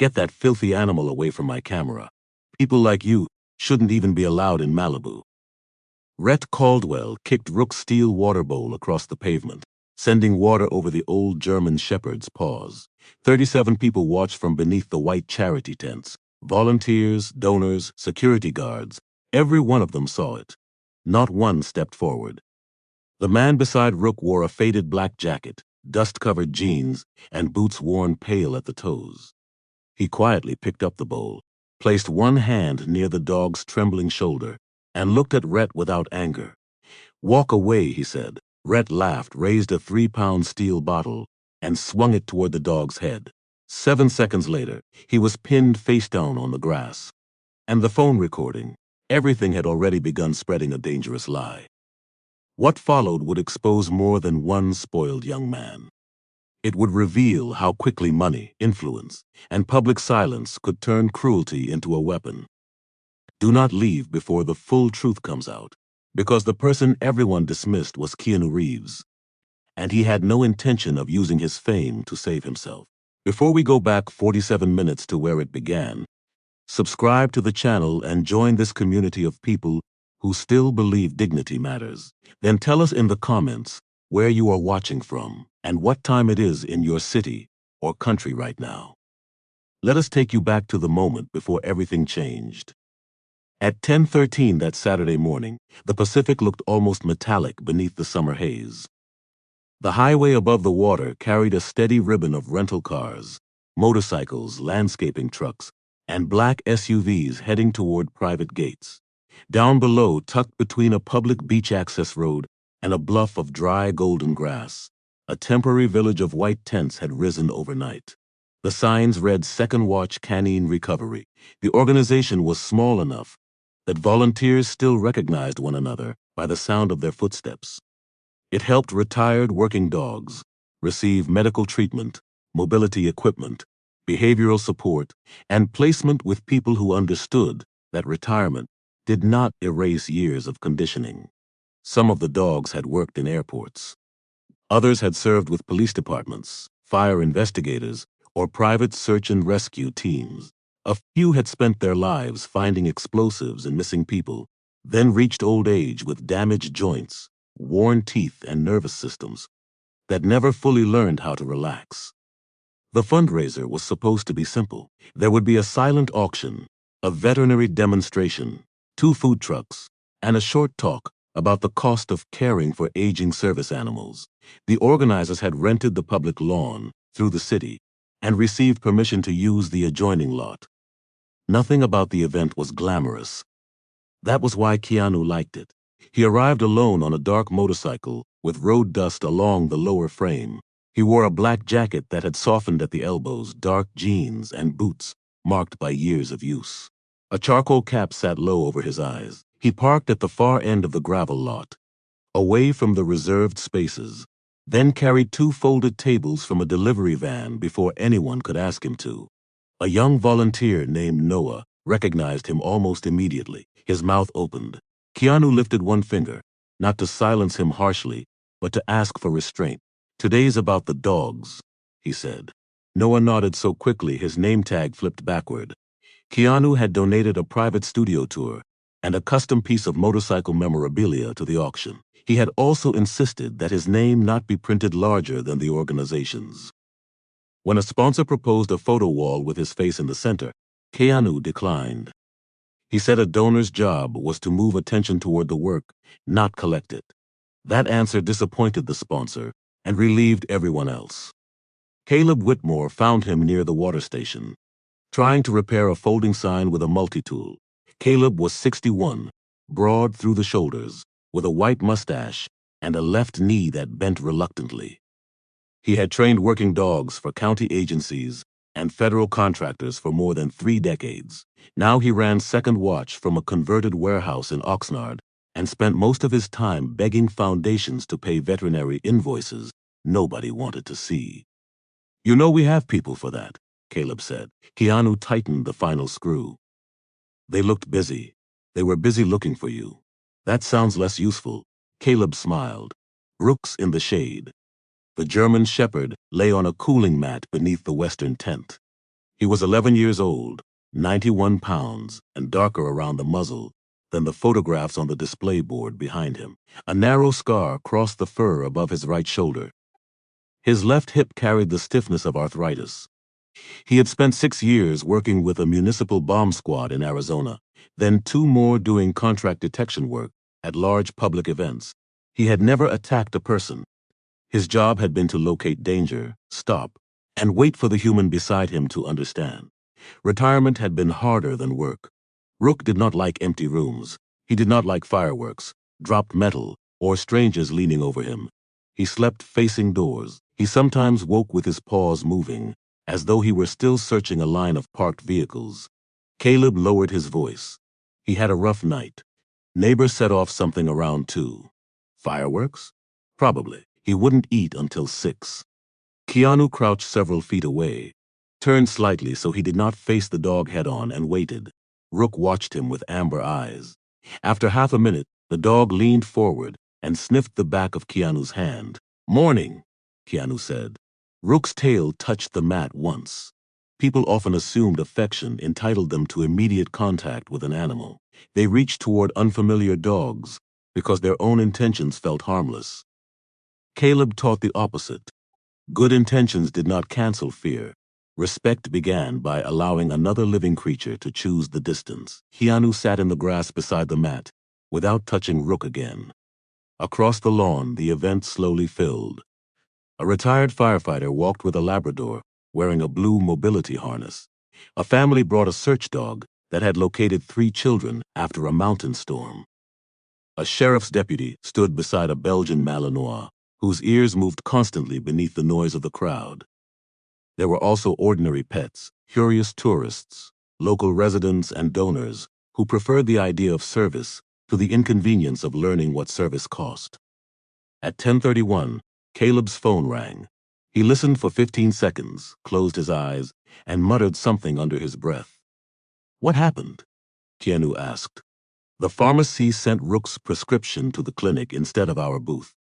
Get that filthy animal away from my camera. People like you shouldn't even be allowed in Malibu. Rhett Caldwell kicked Rook's steel water bowl across the pavement, sending water over the old German shepherd's paws. 37 people watched from beneath the white charity tents. Volunteers, donors, security guards. Every one of them saw it. Not one stepped forward. The man beside Rook wore a faded black jacket, dust-covered jeans, and boots worn pale at the toes. He quietly picked up the bowl, placed one hand near the dog's trembling shoulder, and looked at Rhett without anger. "Walk away," he said. Rhett laughed, raised a 3-pound steel bottle, and swung it toward the dog's head. 7 seconds later, he was pinned face down on the grass. And the phone recording, everything had already begun spreading a dangerous lie. What followed would expose more than one spoiled young man. It would reveal how quickly money, influence, and public silence could turn cruelty into a weapon. Do not leave before the full truth comes out, because the person everyone dismissed was Keanu Reeves, and he had no intention of using his fame to save himself. Before we go back 47 minutes to where it began, subscribe to the channel and join this community of people who still believe dignity matters. Then tell us in the comments where you are watching from and what time it is in your city or country right now. Let us take you back to the moment before everything changed. At 10:13 that Saturday morning, the Pacific looked almost metallic beneath the summer haze. The highway above the water carried a steady ribbon of rental cars, motorcycles, landscaping trucks, and black SUVs heading toward private gates. Down below, tucked between a public beach access road and a bluff of dry golden grass, a temporary village of white tents had risen overnight. The signs read Second Watch Canine Recovery. The organization was small enough that volunteers still recognized one another by the sound of their footsteps. It helped retired working dogs receive medical treatment, mobility equipment, behavioral support, and placement with people who understood that retirement did not erase years of conditioning. Some of the dogs had worked in airports. Others had served with police departments, fire investigators, or private search and rescue teams. A few had spent their lives finding explosives and missing people, then reached old age with damaged joints, worn teeth, and nervous systems that never fully learned how to relax. The fundraiser was supposed to be simple. There would be a silent auction, a veterinary demonstration, 2 food trucks, and a short talk about the cost of caring for aging service animals. The organizers had rented the public lawn through the city and received permission to use the adjoining lot. Nothing about the event was glamorous. That was why Keanu liked it. He arrived alone on a dark motorcycle with road dust along the lower frame. He wore a black jacket that had softened at the elbows, dark jeans, and boots marked by years of use. A charcoal cap sat low over his eyes. He parked at the far end of the gravel lot, away from the reserved spaces, then carried 2 folded tables from a delivery van before anyone could ask him to. A young volunteer named Noah recognized him almost immediately. His mouth opened. Keanu lifted one finger, not to silence him harshly, but to ask for restraint. "Today's about the dogs," he said. Noah nodded so quickly his name tag flipped backward. Keanu had donated a private studio tour and a custom piece of motorcycle memorabilia to the auction. He had also insisted that his name not be printed larger than the organization's. When a sponsor proposed a photo wall with his face in the center, Keanu declined. He said a donor's job was to move attention toward the work, not collect it. That answer disappointed the sponsor and relieved everyone else. Caleb Whitmore found him near the water station, trying to repair a folding sign with a multi-tool. Caleb was 61, broad through the shoulders, with a white mustache and a left knee that bent reluctantly. He had trained working dogs for county agencies and federal contractors for more than 3 decades. Now he ran second watch from a converted warehouse in Oxnard and spent most of his time begging foundations to pay veterinary invoices nobody wanted to see. "You know we have people for that," Caleb said. Keanu tightened the final screw. "They looked busy. They were busy looking for you." "That sounds less useful." Caleb smiled. Rook's in the shade. The German shepherd lay on a cooling mat beneath the western tent. He was 11 years old, 91 pounds, and darker around the muzzle than the photographs on the display board behind him. A narrow scar crossed the fur above his right shoulder. His left hip carried the stiffness of arthritis. He had spent 6 years working with a municipal bomb squad in Arizona, then 2 more doing contract detection work at large public events. He had never attacked a person. His job had been to locate danger, stop, and wait for the human beside him to understand. Retirement had been harder than work. Rook did not like empty rooms. He did not like fireworks, dropped metal, or strangers leaning over him. He slept facing doors. He sometimes woke with his paws moving, as though he were still searching a line of parked vehicles. Caleb lowered his voice. He had a rough night. Neighbors set off something around 2. Fireworks? Probably. He wouldn't eat until 6. Keanu crouched several feet away, turned slightly so he did not face the dog head-on, and waited. Rook watched him with amber eyes. After half a minute, the dog leaned forward and sniffed the back of Keanu's hand. "Morning," Keanu said. Rook's tail touched the mat once. People often assumed affection entitled them to immediate contact with an animal. They reached toward unfamiliar dogs because their own intentions felt harmless. Caleb taught the opposite. Good intentions did not cancel fear. Respect began by allowing another living creature to choose the distance. Keanu sat in the grass beside the mat, without touching Rook again. Across the lawn, the event slowly filled. A retired firefighter walked with a Labrador, wearing a blue mobility harness. A family brought a search dog that had located 3 children after a mountain storm. A sheriff's deputy stood beside a Belgian Malinois, whose ears moved constantly beneath the noise of the crowd. There were also ordinary pets, curious tourists, local residents, and donors who preferred the idea of service to the inconvenience of learning what service cost. At 10:31, Caleb's phone rang. He listened for 15 seconds, closed his eyes, and muttered something under his breath. "What happened?" Keanu asked. "The pharmacy sent Rook's prescription to the clinic instead of our booth.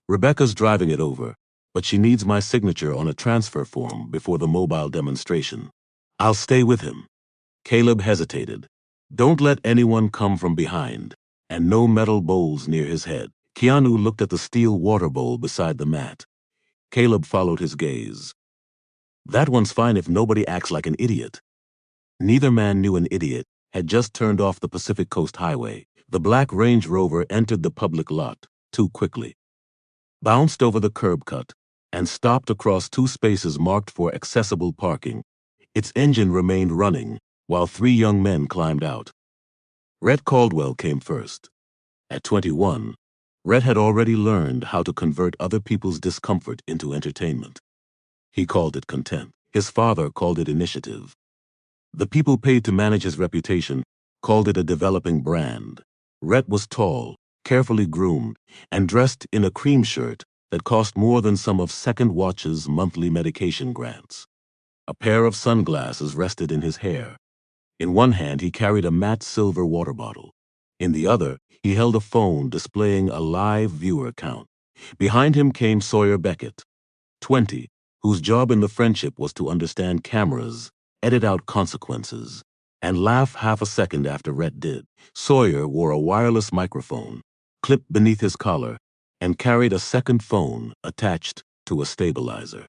Rebecca's driving it over, but she needs my signature on a transfer form before the mobile demonstration. I'll stay with him." Caleb hesitated. "Don't let anyone come from behind, and no metal bowls near his head." Keanu looked at the steel water bowl beside the mat. Caleb followed his gaze. "That one's fine if nobody acts like an idiot." Neither man knew an idiot had just turned off the Pacific Coast Highway. The black Range Rover entered the public lot too quickly, bounced over the curb cut, and stopped across 2 spaces marked for accessible parking. Its engine remained running while 3 young men climbed out. Rhett Caldwell came first. At 21, Rhett had already learned how to convert other people's discomfort into entertainment. He called it content. His father called it initiative. The people paid to manage his reputation called it a developing brand. Rhett was tall, carefully groomed, and dressed in a cream shirt that cost more than some of Second Watch's monthly medication grants. A pair of sunglasses rested in his hair. In one hand, he carried a matte silver water bottle. In the other, he held a phone displaying a live viewer count. Behind him came Sawyer Beckett, 20, whose job in the friendship was to understand cameras, edit out consequences, and laugh half a second after Rhett did. Sawyer wore a wireless microphone, clipped beneath his collar, and carried a second phone attached to a stabilizer.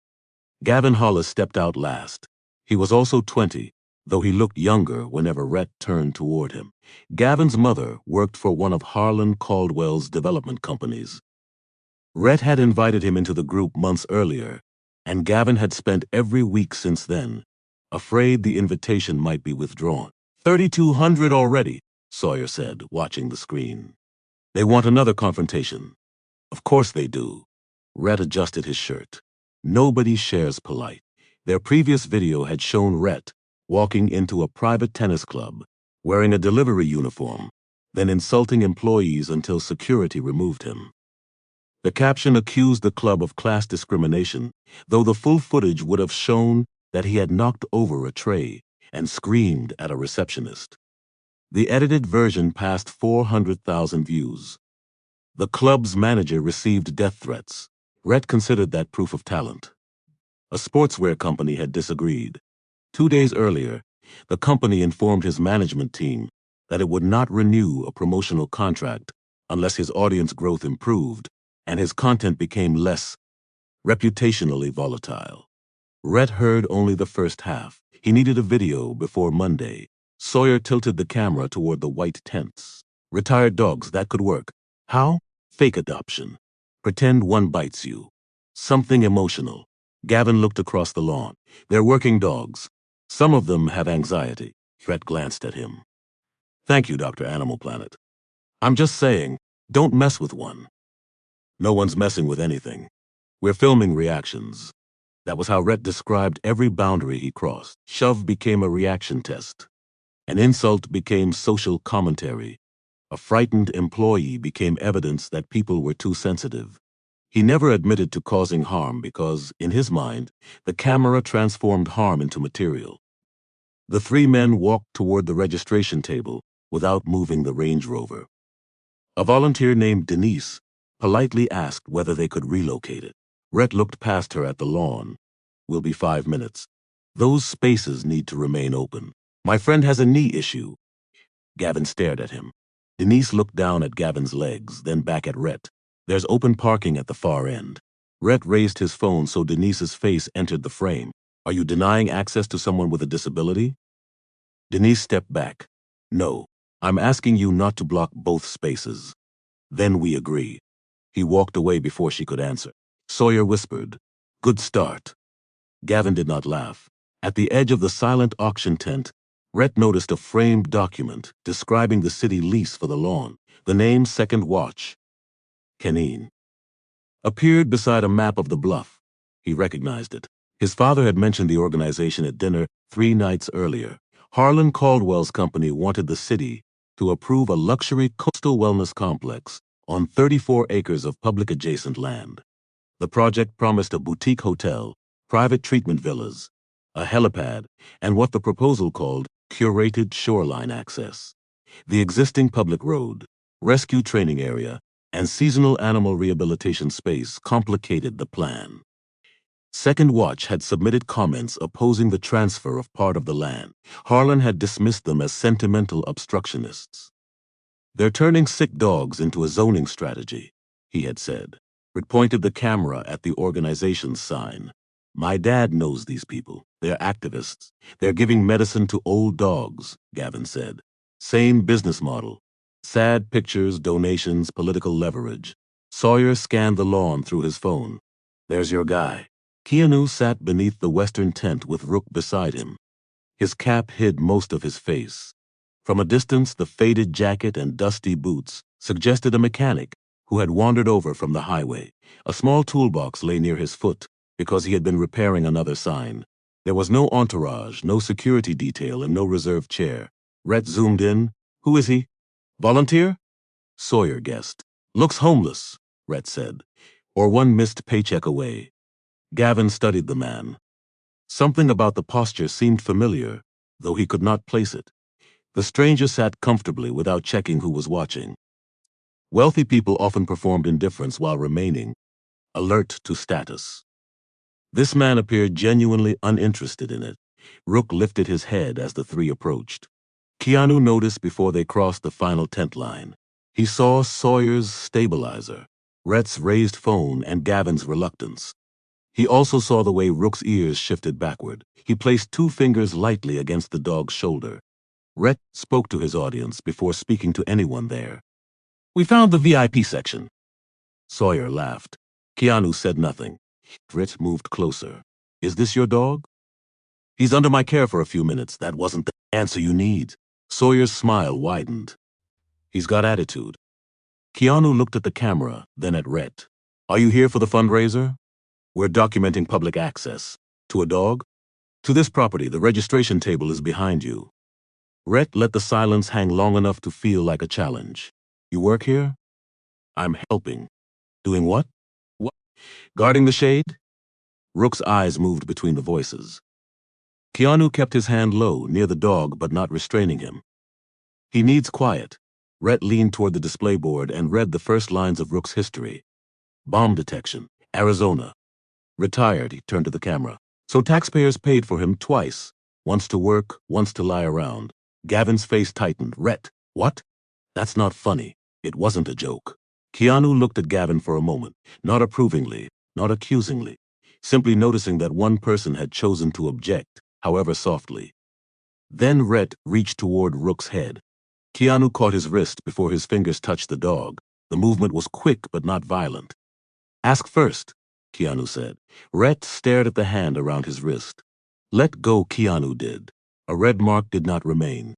Gavin Hollis stepped out last. He was also 20, though he looked younger whenever Rhett turned toward him. Gavin's mother worked for one of Harlan Caldwell's development companies. Rhett had invited him into the group months earlier, and Gavin had spent every week since then, afraid the invitation might be withdrawn. 3,200 already, Sawyer said, watching the screen. They want another confrontation. Of course they do. Rhett adjusted his shirt. Nobody shares polite. Their previous video had shown Rhett walking into a private tennis club, wearing a delivery uniform, then insulting employees until security removed him. The caption accused the club of class discrimination, though the full footage would have shown that he had knocked over a tray and screamed at a receptionist. The edited version passed 400,000 views. The club's manager received death threats. Rhett considered that proof of talent. A sportswear company had disagreed. 2 days earlier, the company informed his management team that it would not renew a promotional contract unless his audience growth improved and his content became less reputationally volatile. Rhett heard only the first half. He needed a video before Monday. Sawyer tilted the camera toward the white tents. Retired dogs, that could work. How? Fake adoption. Pretend one bites you. Something emotional. Gavin looked across the lawn. They're working dogs. Some of them have anxiety. Rhett glanced at him. Thank you, Dr. Animal Planet. I'm just saying, don't mess with one. No one's messing with anything. We're filming reactions. That was how Rhett described every boundary he crossed. Shove became a reaction test. An insult became social commentary. A frightened employee became evidence that people were too sensitive. He never admitted to causing harm because, in his mind, the camera transformed harm into material. The three men walked toward the registration table without moving the Range Rover. A volunteer named Denise politely asked whether they could relocate it. Rhett looked past her at the lawn. Will be 5 minutes. Those spaces need to remain open. My friend has a knee issue. Gavin stared at him. Denise looked down at Gavin's legs, then back at Rhett. There's open parking at the far end. Rhett raised his phone so Denise's face entered the frame. Are you denying access to someone with a disability? Denise stepped back. No, I'm asking you not to block both spaces. Then we agree. He walked away before she could answer. Sawyer whispered, "Good start." Gavin did not laugh. At the edge of the silent auction tent, Rhett noticed a framed document describing the city lease for the lawn. The name Second Watch, Keanu, appeared beside a map of the bluff. He recognized it. His father had mentioned the organization at dinner 3 nights earlier. Harlan Caldwell's company wanted the city to approve a luxury coastal wellness complex on 34 acres of public adjacent land. The project promised a boutique hotel, private treatment villas, a helipad, and what the proposal called curated shoreline access. The existing public road, rescue training area, and seasonal animal rehabilitation space complicated the plan. Second Watch had submitted comments opposing the transfer of part of the land. Harlan had dismissed them as sentimental obstructionists. They're turning sick dogs into a zoning strategy, he had said. Rick pointed the camera at the organization's sign. My dad knows these people. They're activists. They're giving medicine to old dogs, Gavin said. Same business model. Sad pictures, donations, political leverage. Sawyer scanned the lawn through his phone. There's your guy. Keanu sat beneath the western tent with Rook beside him. His cap hid most of his face. From a distance, the faded jacket and dusty boots suggested a mechanic who had wandered over from the highway. A small toolbox lay near his foot because he had been repairing another sign. There was no entourage, no security detail, and no reserved chair. Rhett zoomed in. Who is he? Volunteer? Sawyer guessed. Looks homeless, Rhett said, or one missed paycheck away. Gavin studied the man. Something about the posture seemed familiar, though he could not place it. The stranger sat comfortably without checking who was watching. Wealthy people often performed indifference while remaining alert to status. This man appeared genuinely uninterested in it. Rook lifted his head as the three approached. Keanu noticed before they crossed the final tent line. He saw Sawyer's stabilizer, Rhett's raised phone, and Gavin's reluctance. He also saw the way Rook's ears shifted backward. He placed 2 fingers lightly against the dog's shoulder. Rhett spoke to his audience before speaking to anyone there. We found the VIP section. Sawyer laughed. Keanu said nothing. Rhett moved closer. Is this your dog? He's under my care for a few minutes. That wasn't the answer you need. Sawyer's smile widened. He's got attitude. Keanu looked at the camera, then at Rhett. Are you here for the fundraiser? We're documenting public access. To a dog? To this property, the registration table is behind you. Rhett let the silence hang long enough to feel like a challenge. You work here? I'm helping. Doing what? What? Guarding the shade? Rook's eyes moved between the voices. Keanu kept his hand low, near the dog, but not restraining him. He needs quiet. Rhett leaned toward the display board and read the first lines of Rook's history. Bomb detection, Arizona. Retired, he turned to the camera. So taxpayers paid for him twice. Wants to work, wants to lie around. Gavin's face tightened. Rhett, what? That's not funny. It wasn't a joke. Keanu looked at Gavin for a moment, not approvingly, not accusingly, simply noticing that one person had chosen to object, however softly. Then Rhett reached toward Rook's head. Keanu caught his wrist before his fingers touched the dog. The movement was quick but not violent. Ask first, Keanu said. Rhett stared at the hand around his wrist. Let go, Keanu did. A red mark did not remain.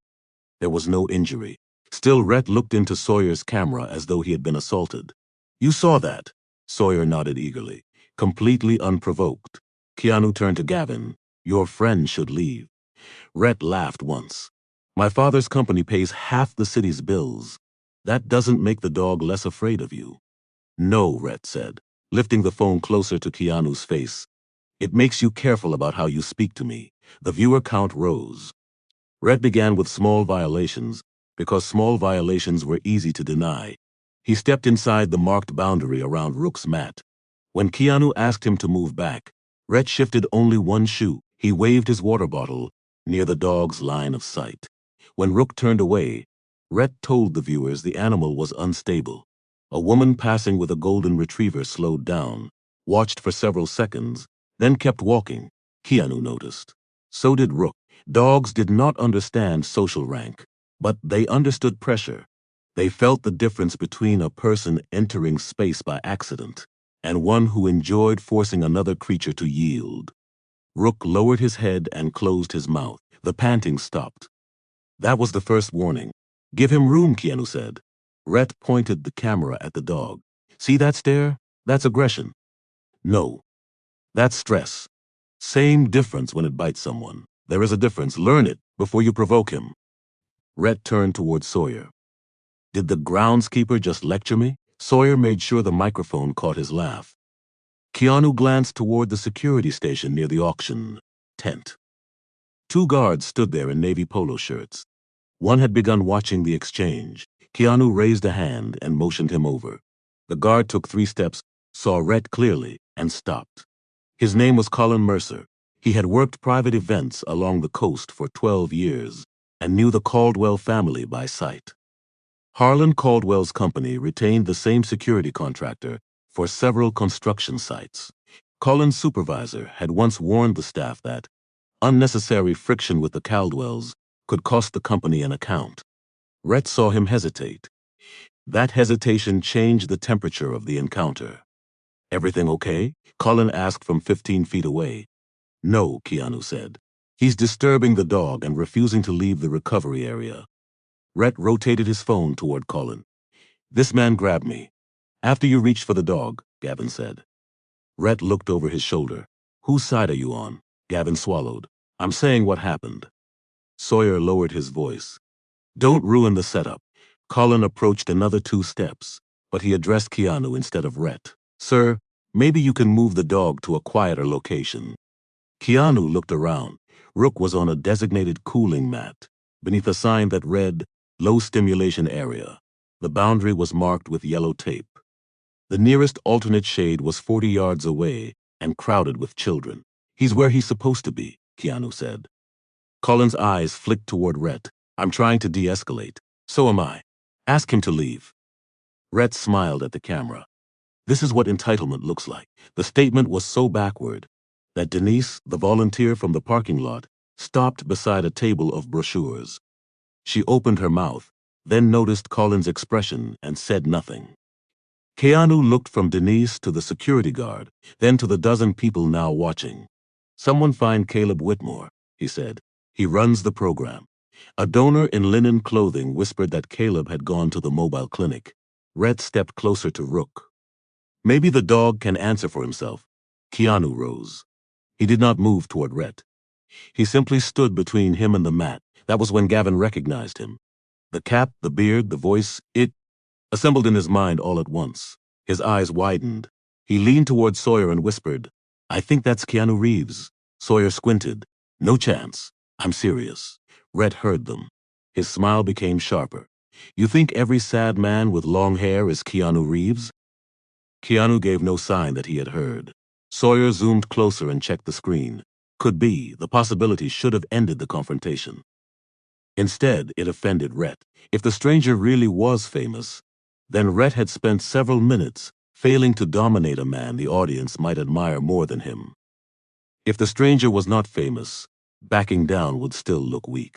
There was no injury. Still, Rhett looked into Sawyer's camera as though he had been assaulted. You saw that? Sawyer nodded eagerly, completely unprovoked. Keanu turned to Gavin. Your friend should leave. Rhett laughed once. My father's company pays half the city's bills. That doesn't make the dog less afraid of you. No, Rhett said, lifting the phone closer to Keanu's face. It makes you careful about how you speak to me. The viewer count rose. Rhett began with small violations, because small violations were easy to deny. He stepped inside the marked boundary around Rook's mat. When Keanu asked him to move back, Rhett shifted only one shoe. He waved his water bottle near the dog's line of sight. When Rook turned away, Rhett told the viewers the animal was unstable. A woman passing with a golden retriever slowed down, watched for several seconds, then kept walking. Keanu noticed. So did Rook. Dogs did not understand social rank, but they understood pressure. They felt the difference between a person entering space by accident and one who enjoyed forcing another creature to yield. Rook lowered his head and closed his mouth. The panting stopped. That was the first warning. Give him room, Keanu said. Rhett pointed the camera at the dog. See that stare? That's aggression. No. That's stress. Same difference when it bites someone. There is a difference. Learn it before you provoke him. Rhett turned toward Sawyer. Did the groundskeeper just lecture me? Sawyer made sure the microphone caught his laugh. Keanu glanced toward the security station near the auction tent. Two guards stood there in navy polo shirts. One had begun watching the exchange. Keanu raised a hand and motioned him over. The guard took 3 steps, saw Rhett clearly, and stopped. His name was Colin Mercer. He had worked private events along the coast for 12 years and knew the Caldwell family by sight. Harlan Caldwell's company retained the same security contractor for several construction sites. Colin's supervisor had once warned the staff that unnecessary friction with the Caldwells could cost the company an account. Rhett saw him hesitate. That hesitation changed the temperature of the encounter. Everything okay? Colin asked from 15 feet away. No, Keanu said. He's disturbing the dog and refusing to leave the recovery area. Rhett rotated his phone toward Colin. This man grabbed me. After you reached for the dog, Gavin said. Rhett looked over his shoulder. Whose side are you on? Gavin swallowed. I'm saying what happened. Sawyer lowered his voice. Don't ruin the setup. Colin approached another 2 steps, but he addressed Keanu instead of Rhett. Sir, maybe you can move the dog to a quieter location. Keanu looked around. Rook was on a designated cooling mat, beneath a sign that read, Low Stimulation Area. The boundary was marked with yellow tape. The nearest alternate shade was 40 yards away and crowded with children. He's where he's supposed to be, Keanu said. Colin's eyes flicked toward Rhett. I'm trying to de-escalate. So am I. Ask him to leave. Rhett smiled at the camera. This is what entitlement looks like. The statement was so backward that Denise, the volunteer from the parking lot, stopped beside a table of brochures. She opened her mouth, then noticed Colin's expression and said nothing. Keanu looked from Denise to the security guard, then to the dozen people now watching. Someone find Caleb Whitmore, he said. He runs the program. A donor in linen clothing whispered that Caleb had gone to the mobile clinic. Rhett stepped closer to Rook. Maybe the dog can answer for himself. Keanu rose. He did not move toward Rhett. He simply stood between him and the mat. That was when Gavin recognized him. The cap, the beard, the voice, it assembled in his mind all at once. His eyes widened. He leaned toward Sawyer and whispered, I think that's Keanu Reeves. Sawyer squinted. No chance. I'm serious. Rhett heard them. His smile became sharper. You think every sad man with long hair is Keanu Reeves? Keanu gave no sign that he had heard. Sawyer zoomed closer and checked the screen. could be, the possibility should have ended the confrontation. Instead, it offended Rhett. If the stranger really was famous, then Rhett had spent several minutes failing to dominate a man the audience might admire more than him. If the stranger was not famous, backing down would still look weak.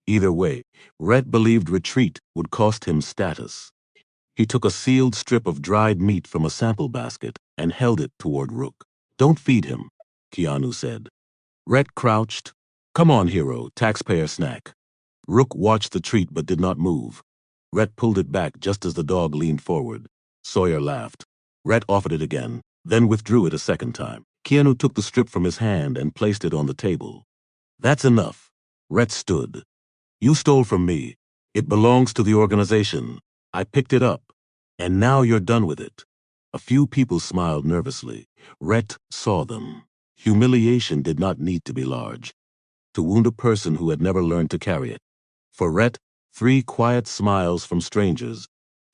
Either way, Rhett believed retreat would cost him status. He took a sealed strip of dried meat from a sample basket and held it toward Rook. "Don't feed him," Keanu said. Rhett crouched. "Come on, hero, taxpayer snack." Rook watched the treat but did not move. Rhett pulled it back just as the dog leaned forward. Sawyer laughed. Rhett offered it again, then withdrew it a second time. Keanu took the strip from his hand and placed it on the table. "That's enough." Rhett stood. "You stole from me. It belongs to the organization. I picked it up. And now you're done with it." A few people smiled nervously. Rhett saw them. Humiliation did not need to be large to wound a person who had never learned to carry it. For Rhett, 3 quiet smiles from strangers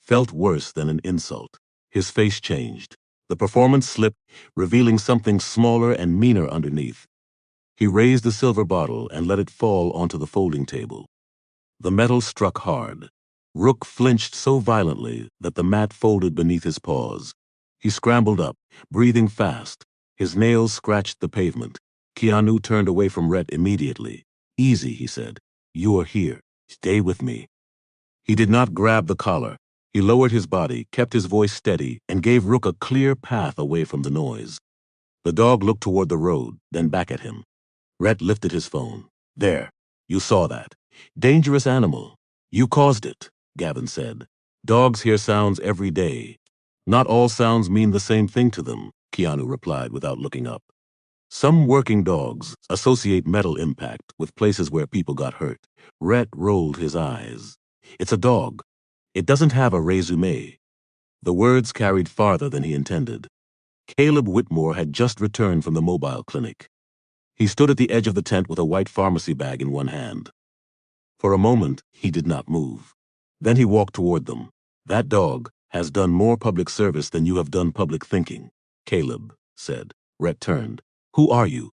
felt worse than an insult. His face changed. The performance slipped, revealing something smaller and meaner underneath. He raised the silver bottle and let it fall onto the folding table. The metal struck hard. Rook flinched so violently that the mat folded beneath his paws. He scrambled up, breathing fast. His nails scratched the pavement. Keanu turned away from Rhett immediately. "Easy," he said. "You are here. Stay with me." He did not grab the collar. He lowered his body, kept his voice steady, and gave Rook a clear path away from the noise. The dog looked toward the road, then back at him. Rhett lifted his phone. "There. You saw that. Dangerous animal. You caused it," Gavin said. "Dogs hear sounds every day. Not all sounds mean the same thing to them," Keanu replied without looking up. "Some working dogs associate metal impact with places where people got hurt." Rhett rolled his eyes. "It's a dog. It doesn't have a resume." The words carried farther than he intended. Caleb Whitmore had just returned from the mobile clinic. He stood at the edge of the tent with a white pharmacy bag in one hand. For a moment, he did not move. Then he walked toward them. "That dog has done more public service than you have done public thinking," Caleb said. Rhett turned. "Who are you?"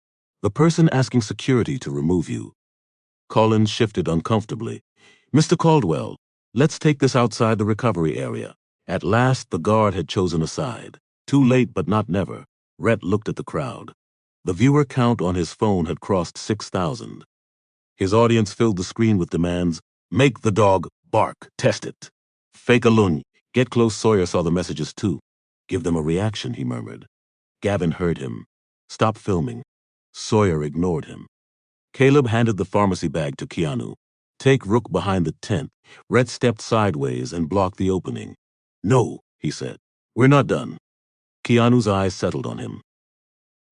"The person asking security to remove you." Collins shifted uncomfortably. "Mr. Caldwell, let's take this outside the recovery area." At last, the guard had chosen a side. Too late, but not never. Rhett looked at the crowd. The viewer count on his phone had crossed 6,000. His audience filled the screen with demands. "Make the dog bark. Test it. Fake a lunge. Get close." Sawyer saw the messages too. "Give them a reaction," he murmured. Gavin heard him. "Stop filming." Sawyer ignored him. Caleb handed the pharmacy bag to Keanu. "Take Rook behind the tent." Rhett stepped sideways and blocked the opening. "No," he said. "We're not done." Keanu's eyes settled on him.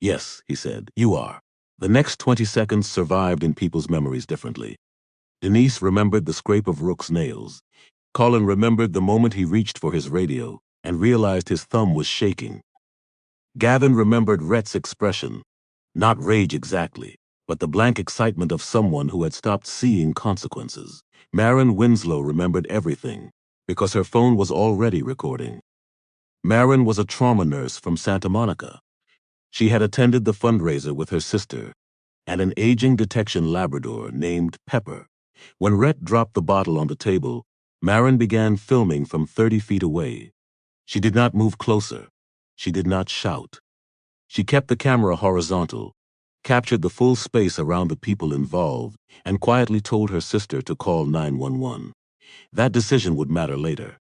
"Yes," he said, "you are." The next 20 seconds survived in people's memories differently. Denise remembered the scrape of Rook's nails. Colin remembered the moment he reached for his radio and realized his thumb was shaking. Gavin remembered Rhett's expression. Not rage exactly, but the blank excitement of someone who had stopped seeing consequences. Maren Winslow remembered everything, because her phone was already recording. Maren was a trauma nurse from Santa Monica. She had attended the fundraiser with her sister and an aging detection Labrador named Pepper. When Rhett dropped the bottle on the table, Maren began filming from 30 feet away. She did not move closer. She did not shout. She kept the camera horizontal, captured the full space around the people involved, and quietly told her sister to call 911. That decision would matter later.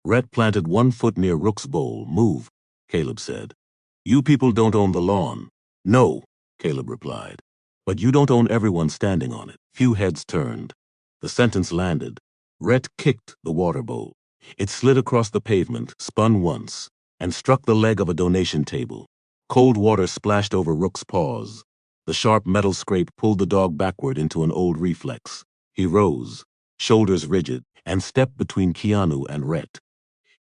Rhett planted 1 foot near Rook's bowl. "Move," Caleb said. "You people don't own the lawn." "No," Caleb replied. "But you don't own everyone standing on it." Few heads turned. The sentence landed. Rhett kicked the water bowl. It slid across the pavement, spun once, and struck the leg of a donation table. Cold water splashed over Rook's paws. The sharp metal scrape pulled the dog backward into an old reflex. He rose, shoulders rigid, and stepped between Keanu and Rhett.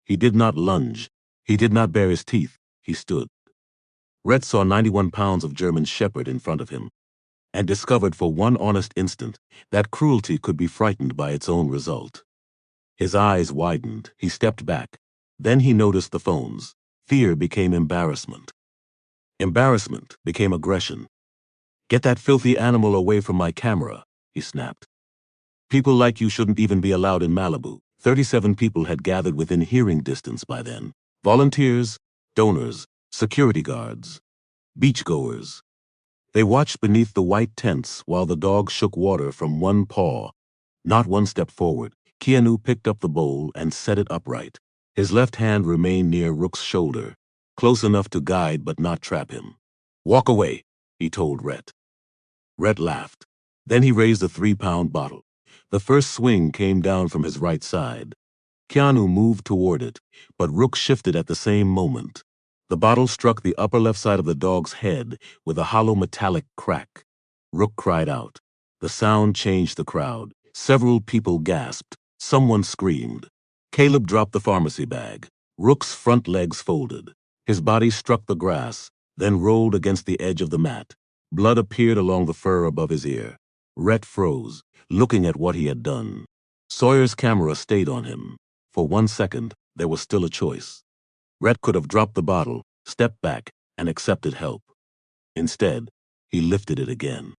He did not lunge. He did not bare his teeth. He stood. Rhett saw 91 pounds of German Shepherd in front of him, and discovered for one honest instant that cruelty could be frightened by its own result. His eyes widened. He stepped back. Then he noticed the phones. Fear became embarrassment. Embarrassment became aggression. Get that filthy animal away from my camera, he snapped. People like you shouldn't even be allowed in Malibu. 37 people had gathered within hearing distance by then. Volunteers, donors, security guards, beachgoers. They watched beneath the white tents while the dog shook water from one paw. Not one step forward, Keanu picked up the bowl and set it upright. His left hand remained near Rook's shoulder, close enough to guide but not trap him. Walk away, he told Rhett. Rhett laughed. Then he raised a 3-pound bottle. The first swing came down from his right side. Keanu moved toward it, but Rook shifted at the same moment. The bottle struck the upper left side of the dog's head with a hollow metallic crack. Rook cried out. The sound changed the crowd. Several people gasped. Someone screamed. Caleb dropped the pharmacy bag. Rook's front legs folded. His body struck the grass, then rolled against the edge of the mat. Blood appeared along the fur above his ear. Rhett froze, looking at what he had done. Sawyer's camera stayed on him. For 1 second, there was still a choice. Rhett could have dropped the bottle, stepped back, and accepted help. Instead, he lifted it again.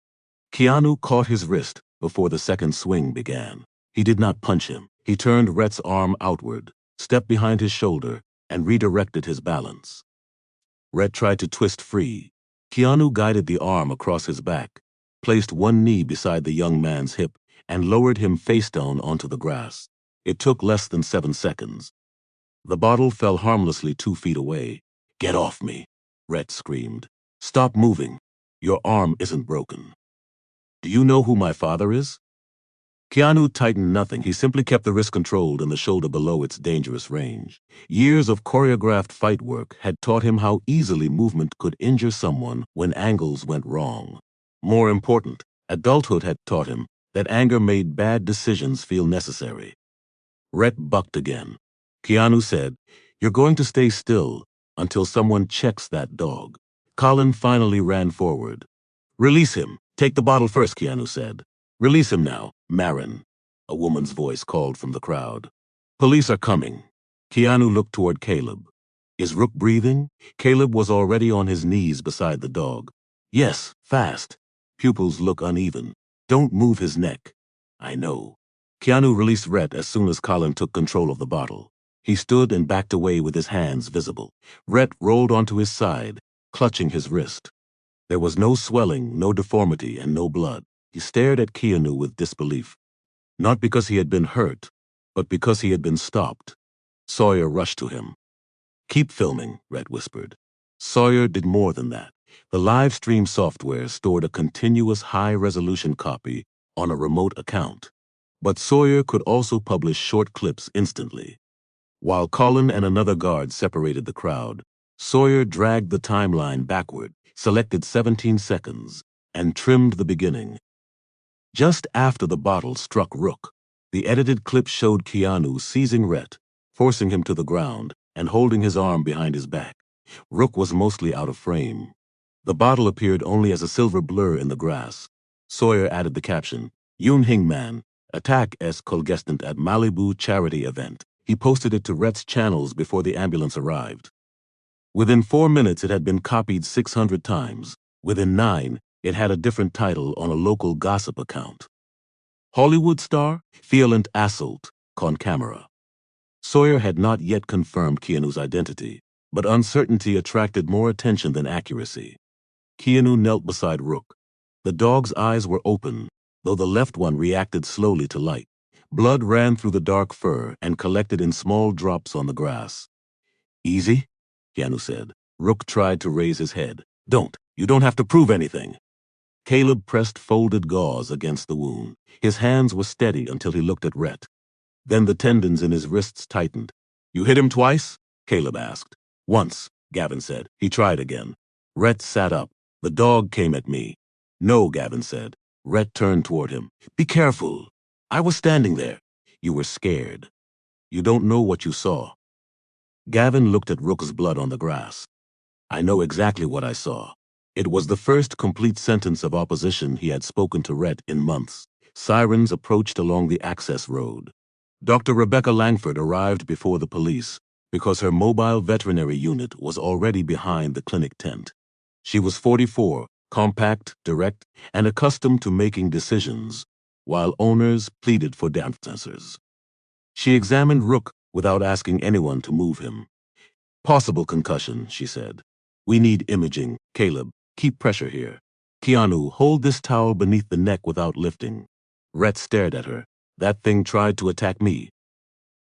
Keanu caught his wrist before the second swing began. He did not punch him. He turned Rhett's arm outward, stepped behind his shoulder, and redirected his balance. Rhett tried to twist free. Keanu guided the arm across his back, placed one knee beside the young man's hip, and lowered him face down onto the grass. It took less than 7 seconds. The bottle fell harmlessly 2 feet away. Get off me, Rhett screamed. Stop moving. Your arm isn't broken. Do you know who my father is? Keanu tightened nothing. He simply kept the wrist controlled and the shoulder below its dangerous range. Years of choreographed fight work had taught him how easily movement could injure someone when angles went wrong. More important, adulthood had taught him that anger made bad decisions feel necessary. Rhett bucked again. Keanu said, You're going to stay still until someone checks that dog. Colin finally ran forward. Release him. Take the bottle first, Keanu said. Release him now, Marin, a woman's voice called from the crowd. Police are coming. Keanu looked toward Caleb. Is Rook breathing? Caleb was already on his knees beside the dog. Yes, fast. Pupils look uneven. Don't move his neck. I know. Keanu released Rhett as soon as Colin took control of the bottle. He stood and backed away with his hands visible. Rhett rolled onto his side, clutching his wrist. There was no swelling, no deformity, and no blood. He stared at Keanu with disbelief. Not because he had been hurt, but because he had been stopped. Sawyer rushed to him. Keep filming, Rhett whispered. Sawyer did more than that. The live stream software stored a continuous high-resolution copy on a remote account. But Sawyer could also publish short clips instantly. While Colin and another guard separated the crowd, Sawyer dragged the timeline backward, selected 17 seconds, and trimmed the beginning. Just after the bottle struck Rook, the edited clip showed Keanu seizing Rhett, forcing him to the ground, and holding his arm behind his back. Rook was mostly out of frame. The bottle appeared only as a silver blur in the grass. Sawyer added the caption, Yoon Hing Man, attack as contestant at Malibu charity event. He posted it to Rhett's channels before the ambulance arrived. Within 4 minutes, it had been copied 600 times. Within 9, it had a different title on a local gossip account. Hollywood star, Violent Assault, on camera. Sawyer had not yet confirmed Keanu's identity, but uncertainty attracted more attention than accuracy. Keanu knelt beside Rook. The dog's eyes were open, though the left one reacted slowly to light. Blood ran through the dark fur and collected in small drops on the grass. Easy, Keanu said. Rook tried to raise his head. You don't have to prove anything. Caleb pressed folded gauze against the wound. His hands were steady until he looked at Rhett. Then the tendons in his wrists tightened. You hit him twice? Caleb asked. Once, Gavin said. He tried again. Rhett sat up. The dog came at me. No, Gavin said. Rhett turned toward him. Be careful. I was standing there. You were scared. You don't know what you saw. Gavin looked at Rook's blood on the grass. I know exactly what I saw. It was the first complete sentence of opposition he had spoken to Rhett in months. Sirens approached along the access road. Dr. Rebecca Langford arrived before the police because her mobile veterinary unit was already behind the clinic tent. She was 44, compact, direct, and accustomed to making decisions, while owners pleaded for answers. She examined Rook without asking anyone to move him. Possible concussion, she said. We need imaging. Caleb, keep pressure here. Keanu, hold this towel beneath the neck without lifting. Rhett stared at her. That thing tried to attack me.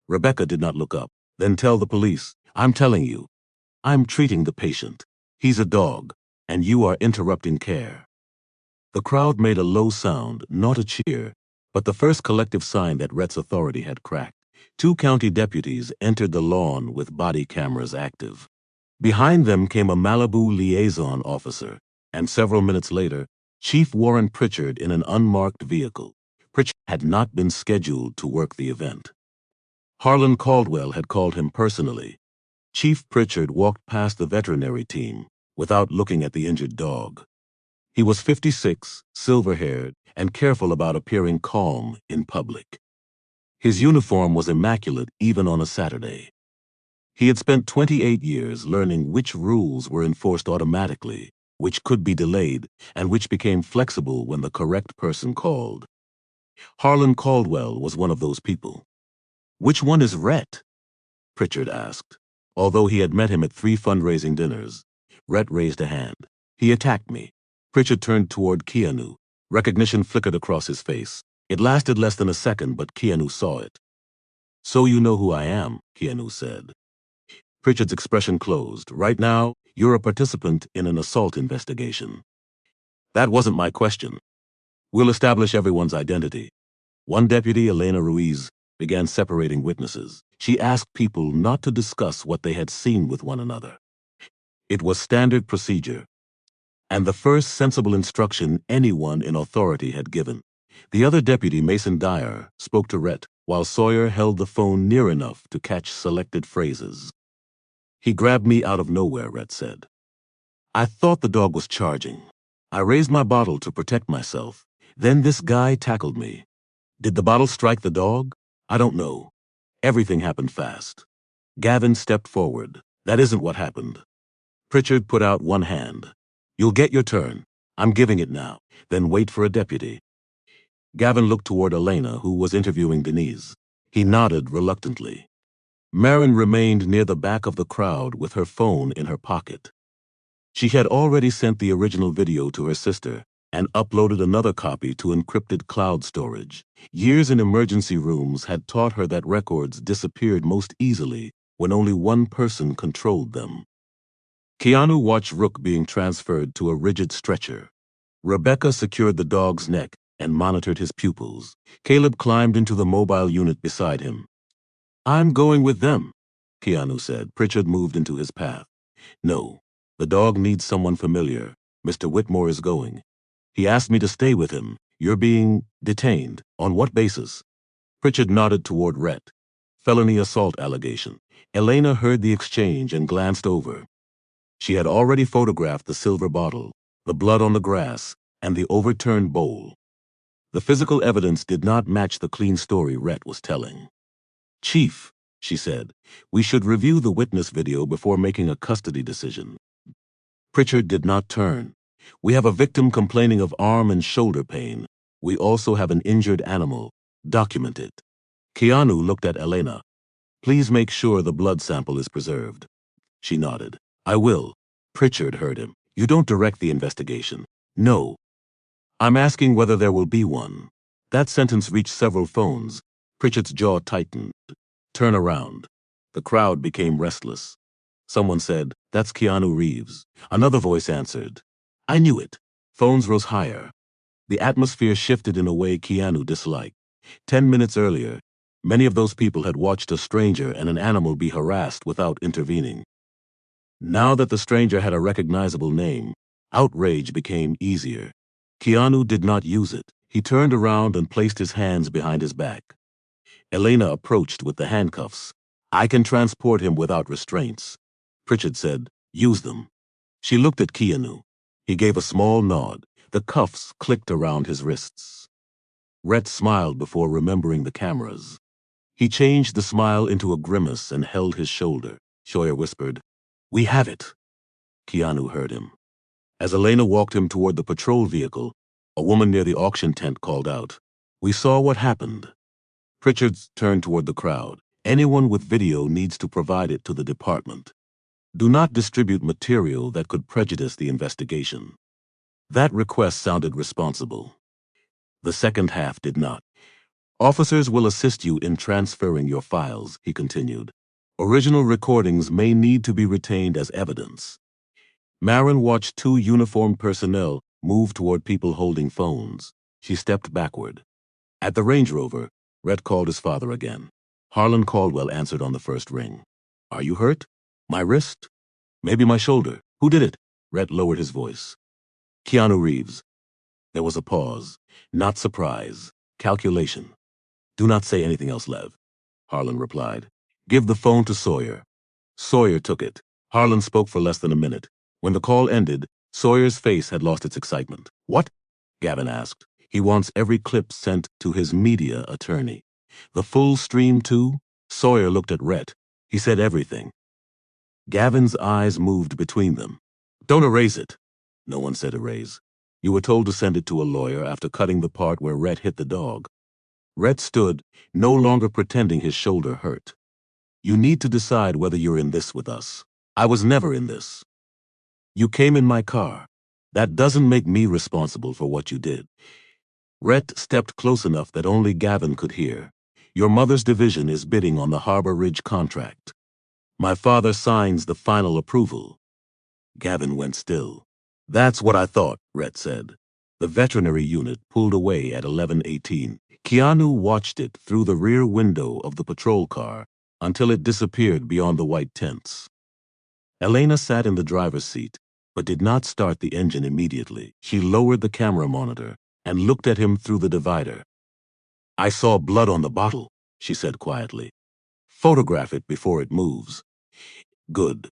Rebecca did not look up. Then tell the police. I'm telling you. I'm treating the patient. He's a dog, and you are interrupting care. The crowd made a low sound, not a cheer, but the first collective sign that Rhett's authority had cracked. 2 county deputies entered the lawn with body cameras active. Behind them came a Malibu liaison officer, and several minutes later, Chief Warren Pritchard in an unmarked vehicle. Pritchard had not been scheduled to work the event. Harlan Caldwell had called him personally. Chief Pritchard walked past the veterinary team without looking at the injured dog. He was 56, silver-haired, and careful about appearing calm in public. His uniform was immaculate even on a Saturday. He had spent 28 years learning which rules were enforced automatically, which could be delayed, and which became flexible when the correct person called. Harlan Caldwell was one of those people. Which one is Rhett? Pritchard asked. Although he had met him at 3 fundraising dinners, Rhett raised a hand. He attacked me. Pritchard turned toward Keanu. Recognition flickered across his face. It lasted less than a second, but Keanu saw it. So you know who I am, Keanu said. Pritchard's expression closed. Right now, you're a participant in an assault investigation. That wasn't my question. We'll establish everyone's identity. One deputy, Elena Ruiz, began separating witnesses. She asked people not to discuss what they had seen with one another. It was standard procedure, and the first sensible instruction anyone in authority had given. The other deputy, Mason Dyer, spoke to Rhett, while Sawyer held the phone near enough to catch selected phrases. He grabbed me out of nowhere, Rhett said. I thought the dog was charging. I raised my bottle to protect myself. Then this guy tackled me. Did the bottle strike the dog? I don't know. Everything happened fast. Gavin stepped forward. That isn't what happened. Pritchard put out one hand. You'll get your turn. I'm giving it now. Then wait for a deputy. Gavin looked toward Elena, who was interviewing Denise. He nodded reluctantly. Marin remained near the back of the crowd with her phone in her pocket. She had already sent the original video to her sister and uploaded another copy to encrypted cloud storage. Years in emergency rooms had taught her that records disappeared most easily when only one person controlled them. Keanu watched Rook being transferred to a rigid stretcher. Rebecca secured the dog's neck and monitored his pupils. Caleb climbed into the mobile unit beside him. I'm going with them, Keanu said. Pritchard moved into his path. No, the dog needs someone familiar. Mr. Whitmore is going. He asked me to stay with him. You're being detained. On what basis? Pritchard nodded toward Rhett. Felony assault allegation. Elena heard the exchange and glanced over. She had already photographed the silver bottle, the blood on the grass, and the overturned bowl. The physical evidence did not match the clean story Rhett was telling. Chief, she said, we should review the witness video before making a custody decision. Pritchard did not turn. We have a victim complaining of arm and shoulder pain. We also have an injured animal. Document it. Keanu looked at Elena. Please make sure the blood sample is preserved. She nodded. I will. Pritchard heard him. You don't direct the investigation. No. I'm asking whether there will be one. That sentence reached several phones. Pritchard's jaw tightened. Turn around. The crowd became restless. Someone said, that's Keanu Reeves. Another voice answered, I knew it. Phones rose higher. The atmosphere shifted in a way Keanu disliked. 10 minutes earlier, many of those people had watched a stranger and an animal be harassed without intervening. Now that the stranger had a recognizable name, outrage became easier. Keanu did not use it. He turned around and placed his hands behind his back. Elena approached with the handcuffs. I can transport him without restraints. Pritchard said, use them. She looked at Keanu. He gave a small nod. The cuffs clicked around his wrists. Rhett smiled before remembering the cameras. He changed the smile into a grimace and held his shoulder. Sawyer whispered, we have it. Keanu heard him. As Elena walked him toward the patrol vehicle, a woman near the auction tent called out, "We saw what happened." Pritchard turned toward the crowd. "Anyone with video needs to provide it to the department. Do not distribute material that could prejudice the investigation." That request sounded responsible. The second half did not. "Officers will assist you in transferring your files," he continued. "Original recordings may need to be retained as evidence." Marin watched two uniformed personnel move toward people holding phones. She stepped backward. At the Range Rover, Rhett called his father again. Harlan Caldwell answered on the first ring. "Are you hurt?" "My wrist? Maybe my shoulder." "Who did it?" Rhett lowered his voice. "Keanu Reeves." There was a pause. Not surprise. Calculation. "Do not say anything else, Lev," Harlan replied. "Give the phone to Sawyer." Sawyer took it. Harlan spoke for less than a minute. When the call ended, Sawyer's face had lost its excitement. "What?" Gavin asked. "He wants every clip sent to his media attorney." "The full stream too?" Sawyer looked at Rhett. "He said everything." Gavin's eyes moved between them. "Don't erase it." "No one said erase. You were told to send it to a lawyer after cutting the part where Rhett hit the dog." Rhett stood, no longer pretending his shoulder hurt. "You need to decide whether you're in this with us." "I was never in this." "You came in my car. That doesn't make me responsible for what you did." Rhett stepped close enough that only Gavin could hear. "Your mother's division is bidding on the Harbor Ridge contract. My father signs the final approval." Gavin went still. "That's what I thought," Rhett said. The veterinary unit pulled away at 11:18. Keanu watched it through the rear window of the patrol car until it disappeared beyond the white tents. Elena sat in the driver's seat, but did not start the engine immediately. She lowered the camera monitor and looked at him through the divider. "I saw blood on the bottle," she said quietly. "Photograph it before it moves." "Good.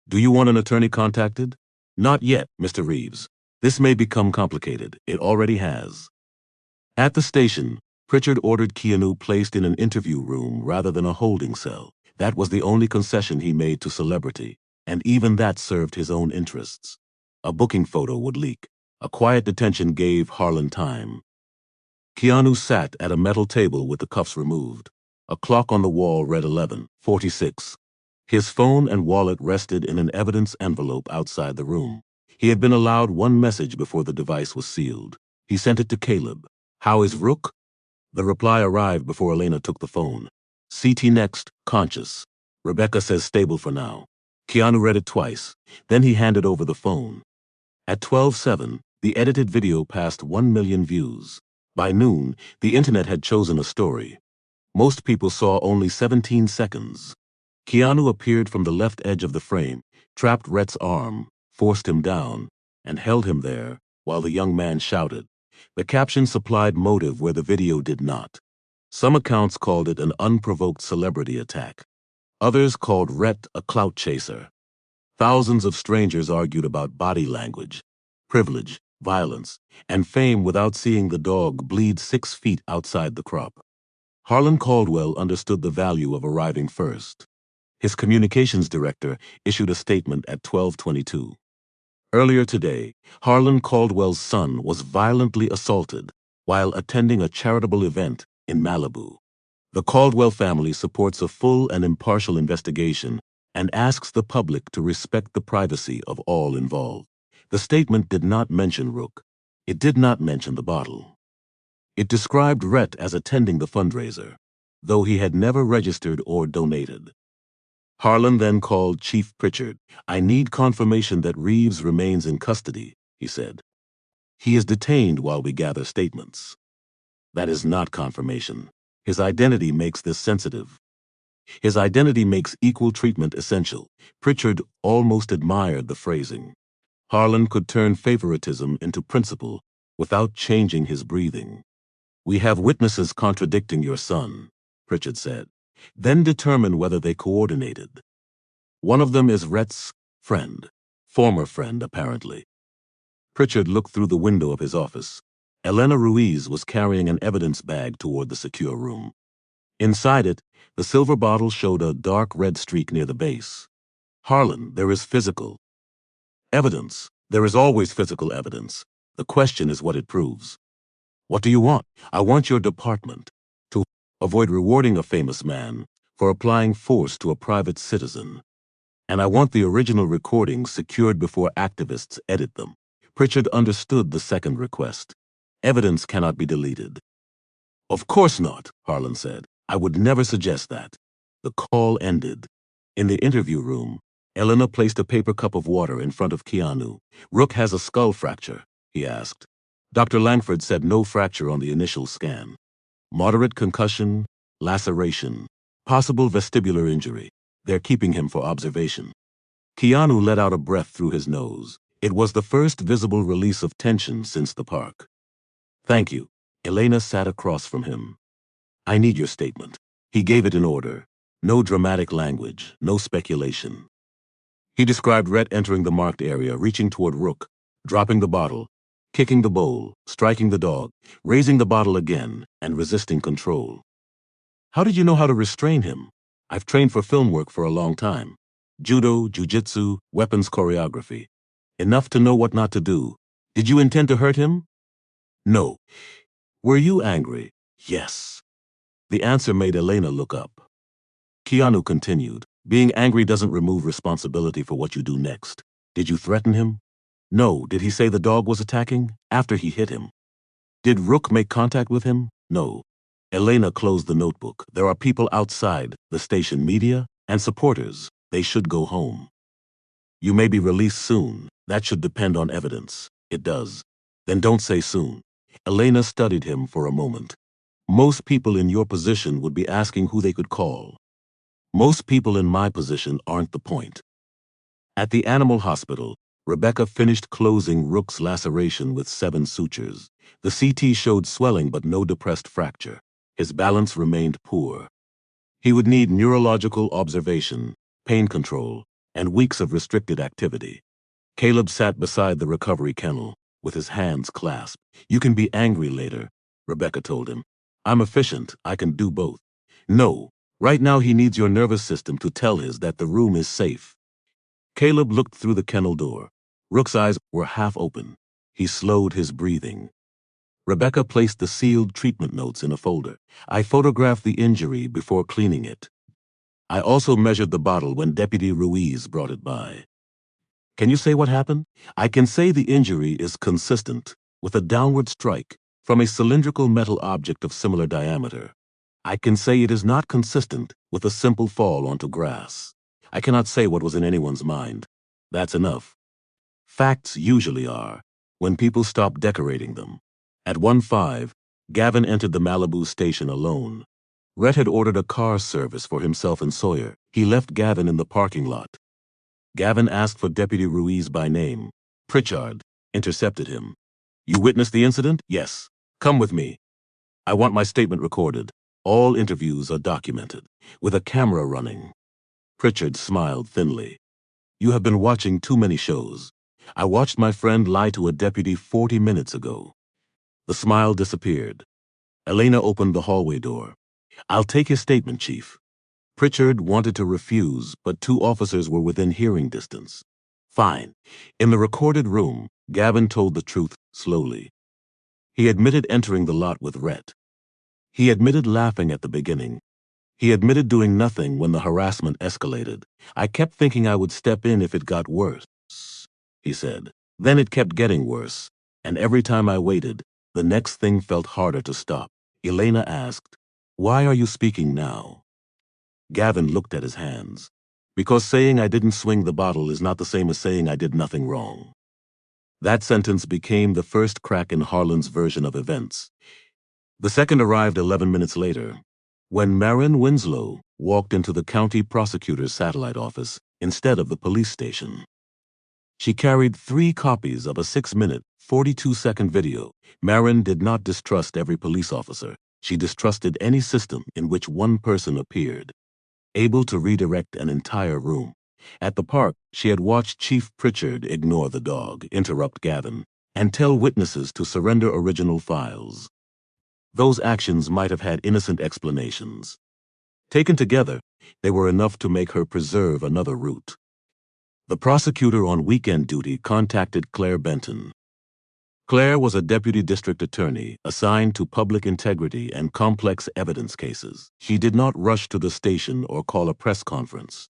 Do you want an attorney contacted?" "Not yet, Mr. Reeves. This may become complicated. It already has." At the station, Pritchard ordered Keanu placed in an interview room rather than a holding cell. That was the only concession he made to celebrity, and even that served his own interests. A booking photo would leak. A quiet detention gave Harlan time. Keanu sat at a metal table with the cuffs removed. A clock on the wall read 11:46. His phone and wallet rested in an evidence envelope outside the room. He had been allowed one message before the device was sealed. He sent it to Caleb. "How is Rook?" The reply arrived before Elena took the phone. "CT next, conscious. Rebecca says stable for now." Keanu read it twice. Then he handed over the phone. At 12:07, the edited video passed 1 million views. By noon, the internet had chosen a story. Most people saw only 17 seconds. Keanu appeared from the left edge of the frame, trapped Rhett's arm, forced him down, and held him there while the young man shouted. The caption supplied motive where the video did not. Some accounts called it an unprovoked celebrity attack. Others called Rhett a clout chaser. Thousands of strangers argued about body language, privilege, violence, and fame without seeing the dog bleed 6 feet outside the crop. Harlan Caldwell understood the value of arriving first. His communications director issued a statement at 12:22. Earlier today, Harlan Caldwell's son was violently assaulted while attending a charitable event in Malibu. The Caldwell family supports a full and impartial investigation and asks the public to respect the privacy of all involved. The statement did not mention Rook. It did not mention the bottle. It described Rhett as attending the fundraiser, though he had never registered or donated. Harlan then called Chief Pritchard. "I need confirmation that Reeves remains in custody," he said. "He is detained while we gather statements." "That is not confirmation. His identity makes this sensitive." "His identity makes equal treatment essential." Pritchard almost admired the phrasing. Harlan could turn favoritism into principle without changing his breathing. "We have witnesses contradicting your son," Pritchard said. "Then determine whether they coordinated. One of them is Rhett's friend, former friend apparently." Pritchard looked through the window of his office. Elena Ruiz was carrying an evidence bag toward the secure room. Inside it, the silver bottle showed a dark red streak near the base. "Harlan, there is physical evidence," There is always physical evidence. The question is what it proves. What do you want? I want your department to avoid rewarding a famous man for applying force to a private citizen. And I want the original recordings secured before activists edit them. Pritchard understood the second request. Evidence cannot be deleted. Of course not, Harlan said. I would never suggest that. The call ended. In the interview room, Elena placed a paper cup of water in front of Keanu. Rook has a skull fracture, he asked. Dr. Langford said no fracture on the initial scan. Moderate concussion, laceration, possible vestibular injury. They're keeping him for observation. Keanu let out a breath through his nose. It was the first visible release of tension since the park. Thank you. Elena sat across from him. I need your statement. He gave it in order. No dramatic language, no speculation. He described Rhett entering the marked area, reaching toward Rook, dropping the bottle, kicking the bowl, striking the dog, raising the bottle again, and resisting control. How did you know how to restrain him? I've trained for film work for a long time. Judo, jujitsu, weapons choreography. Enough to know what not to do. Did you intend to hurt him? No. Were you angry? Yes. The answer made Elena look up. Keanu continued. Being angry doesn't remove responsibility for what you do next. Did you threaten him? No. Did he say the dog was attacking? After he hit him. Did Rook make contact with him? No. Elena closed the notebook. There are people outside, the station media, and supporters. They should go home. You may be released soon. That should depend on evidence. It does. Then don't say soon. Elena studied him for a moment. Most people in your position would be asking who they could call. Most people in my position aren't the point. At the animal hospital, Rebecca finished closing Rook's laceration with 7 sutures. The CT showed swelling but no depressed fracture. His balance remained poor. He would need neurological observation, pain control, and weeks of restricted activity. Caleb sat beside the recovery kennel, with his hands clasped. You can be angry later, Rebecca told him. I'm efficient. I can do both. No, right now he needs your nervous system to tell his that the room is safe. Caleb looked through the kennel door. Rook's eyes were half open. He slowed his breathing. Rebecca placed the sealed treatment notes in a folder. I photographed the injury before cleaning it. I also measured the bottle when Deputy Ruiz brought it by. Can you say what happened? I can say the injury is consistent with a downward strike from a cylindrical metal object of similar diameter. I can say it is not consistent with a simple fall onto grass. I cannot say what was in anyone's mind. That's enough. Facts usually are, when people stop decorating them. At 1:05, Gavin entered the Malibu station alone. Rhett had ordered a car service for himself and Sawyer. He left Gavin in the parking lot. Gavin asked for Deputy Ruiz by name. Pritchard intercepted him. You witnessed the incident? Yes. Come with me. I want my statement recorded. All interviews are documented, with a camera running. Pritchard smiled thinly. You have been watching too many shows. I watched my friend lie to a deputy 40 minutes ago. The smile disappeared. Elena opened the hallway door. I'll take his statement, Chief. Pritchard wanted to refuse, but 2 officers were within hearing distance. Fine. In the recorded room, Gavin told the truth slowly. He admitted entering the lot with Rhett. He admitted laughing at the beginning. He admitted doing nothing when the harassment escalated. I kept thinking I would step in if it got worse, he said. Then it kept getting worse, and every time I waited, the next thing felt harder to stop. Elena asked, Why are you speaking now? Gavin looked at his hands. Because saying I didn't swing the bottle is not the same as saying I did nothing wrong. That sentence became the first crack in Harlan's version of events. The second arrived 11 minutes later, when Marin Winslow walked into the county prosecutor's satellite office instead of the police station. She carried 3 copies of a 6-minute, 42-second video. Marin did not distrust every police officer. She distrusted any system in which one person appeared, able to redirect an entire room. At the park, she had watched Chief Pritchard ignore the dog, interrupt Gavin, and tell witnesses to surrender original files. Those actions might have had innocent explanations. Taken together, they were enough to make her preserve another route. The prosecutor on weekend duty contacted Claire Benton. Claire was a deputy district attorney assigned to public integrity and complex evidence cases. She did not rush to the station or call a press conference.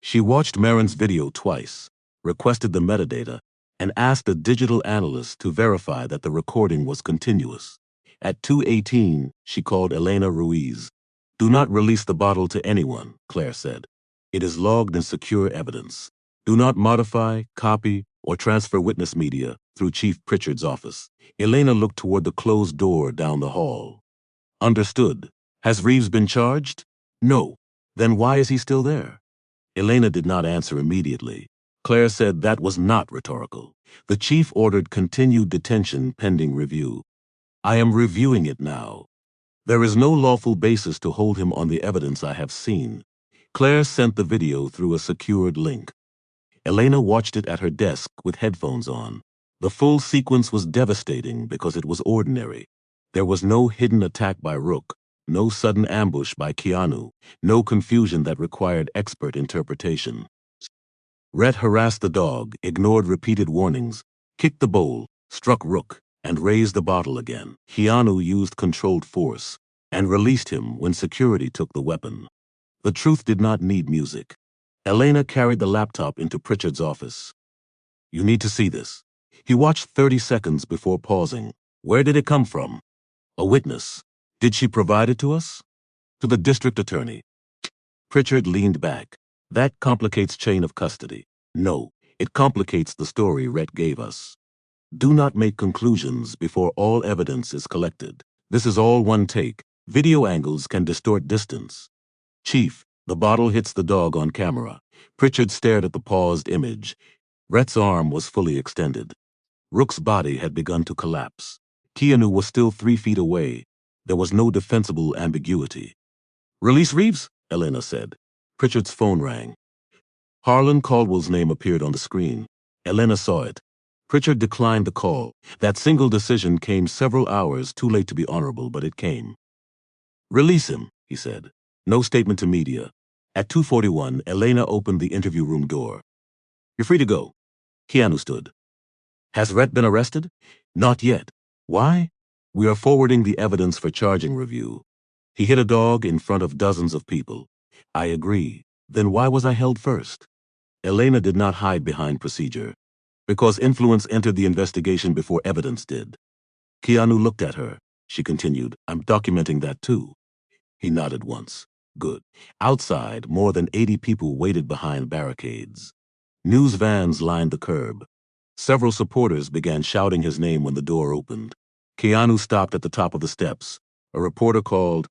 She watched Marin's video twice, requested the metadata, and asked a digital analyst to verify that the recording was continuous. At 2:18, she called Elena Ruiz. "Do not release the bottle to anyone," Claire said. "It is logged in secure evidence. Do not modify, copy, or transfer witness media through Chief Pritchard's office." Elena looked toward the closed door down the hall. "Understood. Has Reeves been charged?" "No." "Then why is he still there?" Elena did not answer immediately. Claire said that was not rhetorical. The chief ordered continued detention pending review. "I am reviewing it now. There is no lawful basis to hold him on the evidence I have seen." Claire sent the video through a secured link. Elena watched it at her desk with headphones on. The full sequence was devastating because it was ordinary. There was no hidden attack by Rook, no sudden ambush by Keanu, no confusion that required expert interpretation. Rhett harassed the dog, ignored repeated warnings, kicked the bowl, struck Rook, and raised the bottle again. Keanu used controlled force and released him when security took the weapon. The truth did not need music. Elena carried the laptop into Pritchard's office. "You need to see this." He watched 30 seconds before pausing. "Where did it come from?" "A witness." "Did she provide it to us?" "To the district attorney." Pritchard leaned back. "That complicates chain of custody." "No, it complicates the story Rhett gave us. Do not make conclusions before all evidence is collected. This is all one take. Video angles can distort distance." "Chief, the bottle hits the dog on camera." Pritchard stared at the paused image. Rhett's arm was fully extended. Rook's body had begun to collapse. Keanu was still 3 feet away. There was no defensible ambiguity. "Release Reeves," Elena said. Pritchard's phone rang. Harlan Caldwell's name appeared on the screen. Elena saw it. Pritchard declined the call. That single decision came several hours too late to be honorable, but it came. "Release him," he said. No statement to media. At 2:41, Elena opened the interview room door. "You're free to go." Keanu stood. "Has Rhett been arrested?" "Not yet." "Why?" "We are forwarding the evidence for charging review." "He hit a dog in front of dozens of people." "I agree. Then why was I held first?" Elena did not hide behind procedure. "Because influence entered the investigation before evidence did." Keanu looked at her. She continued, "I'm documenting that too." He nodded once. "Good." Outside, more than 80 people waited behind barricades. News vans lined the curb. Several supporters began shouting his name when the door opened. Keanu stopped at the top of the steps. A reporter called,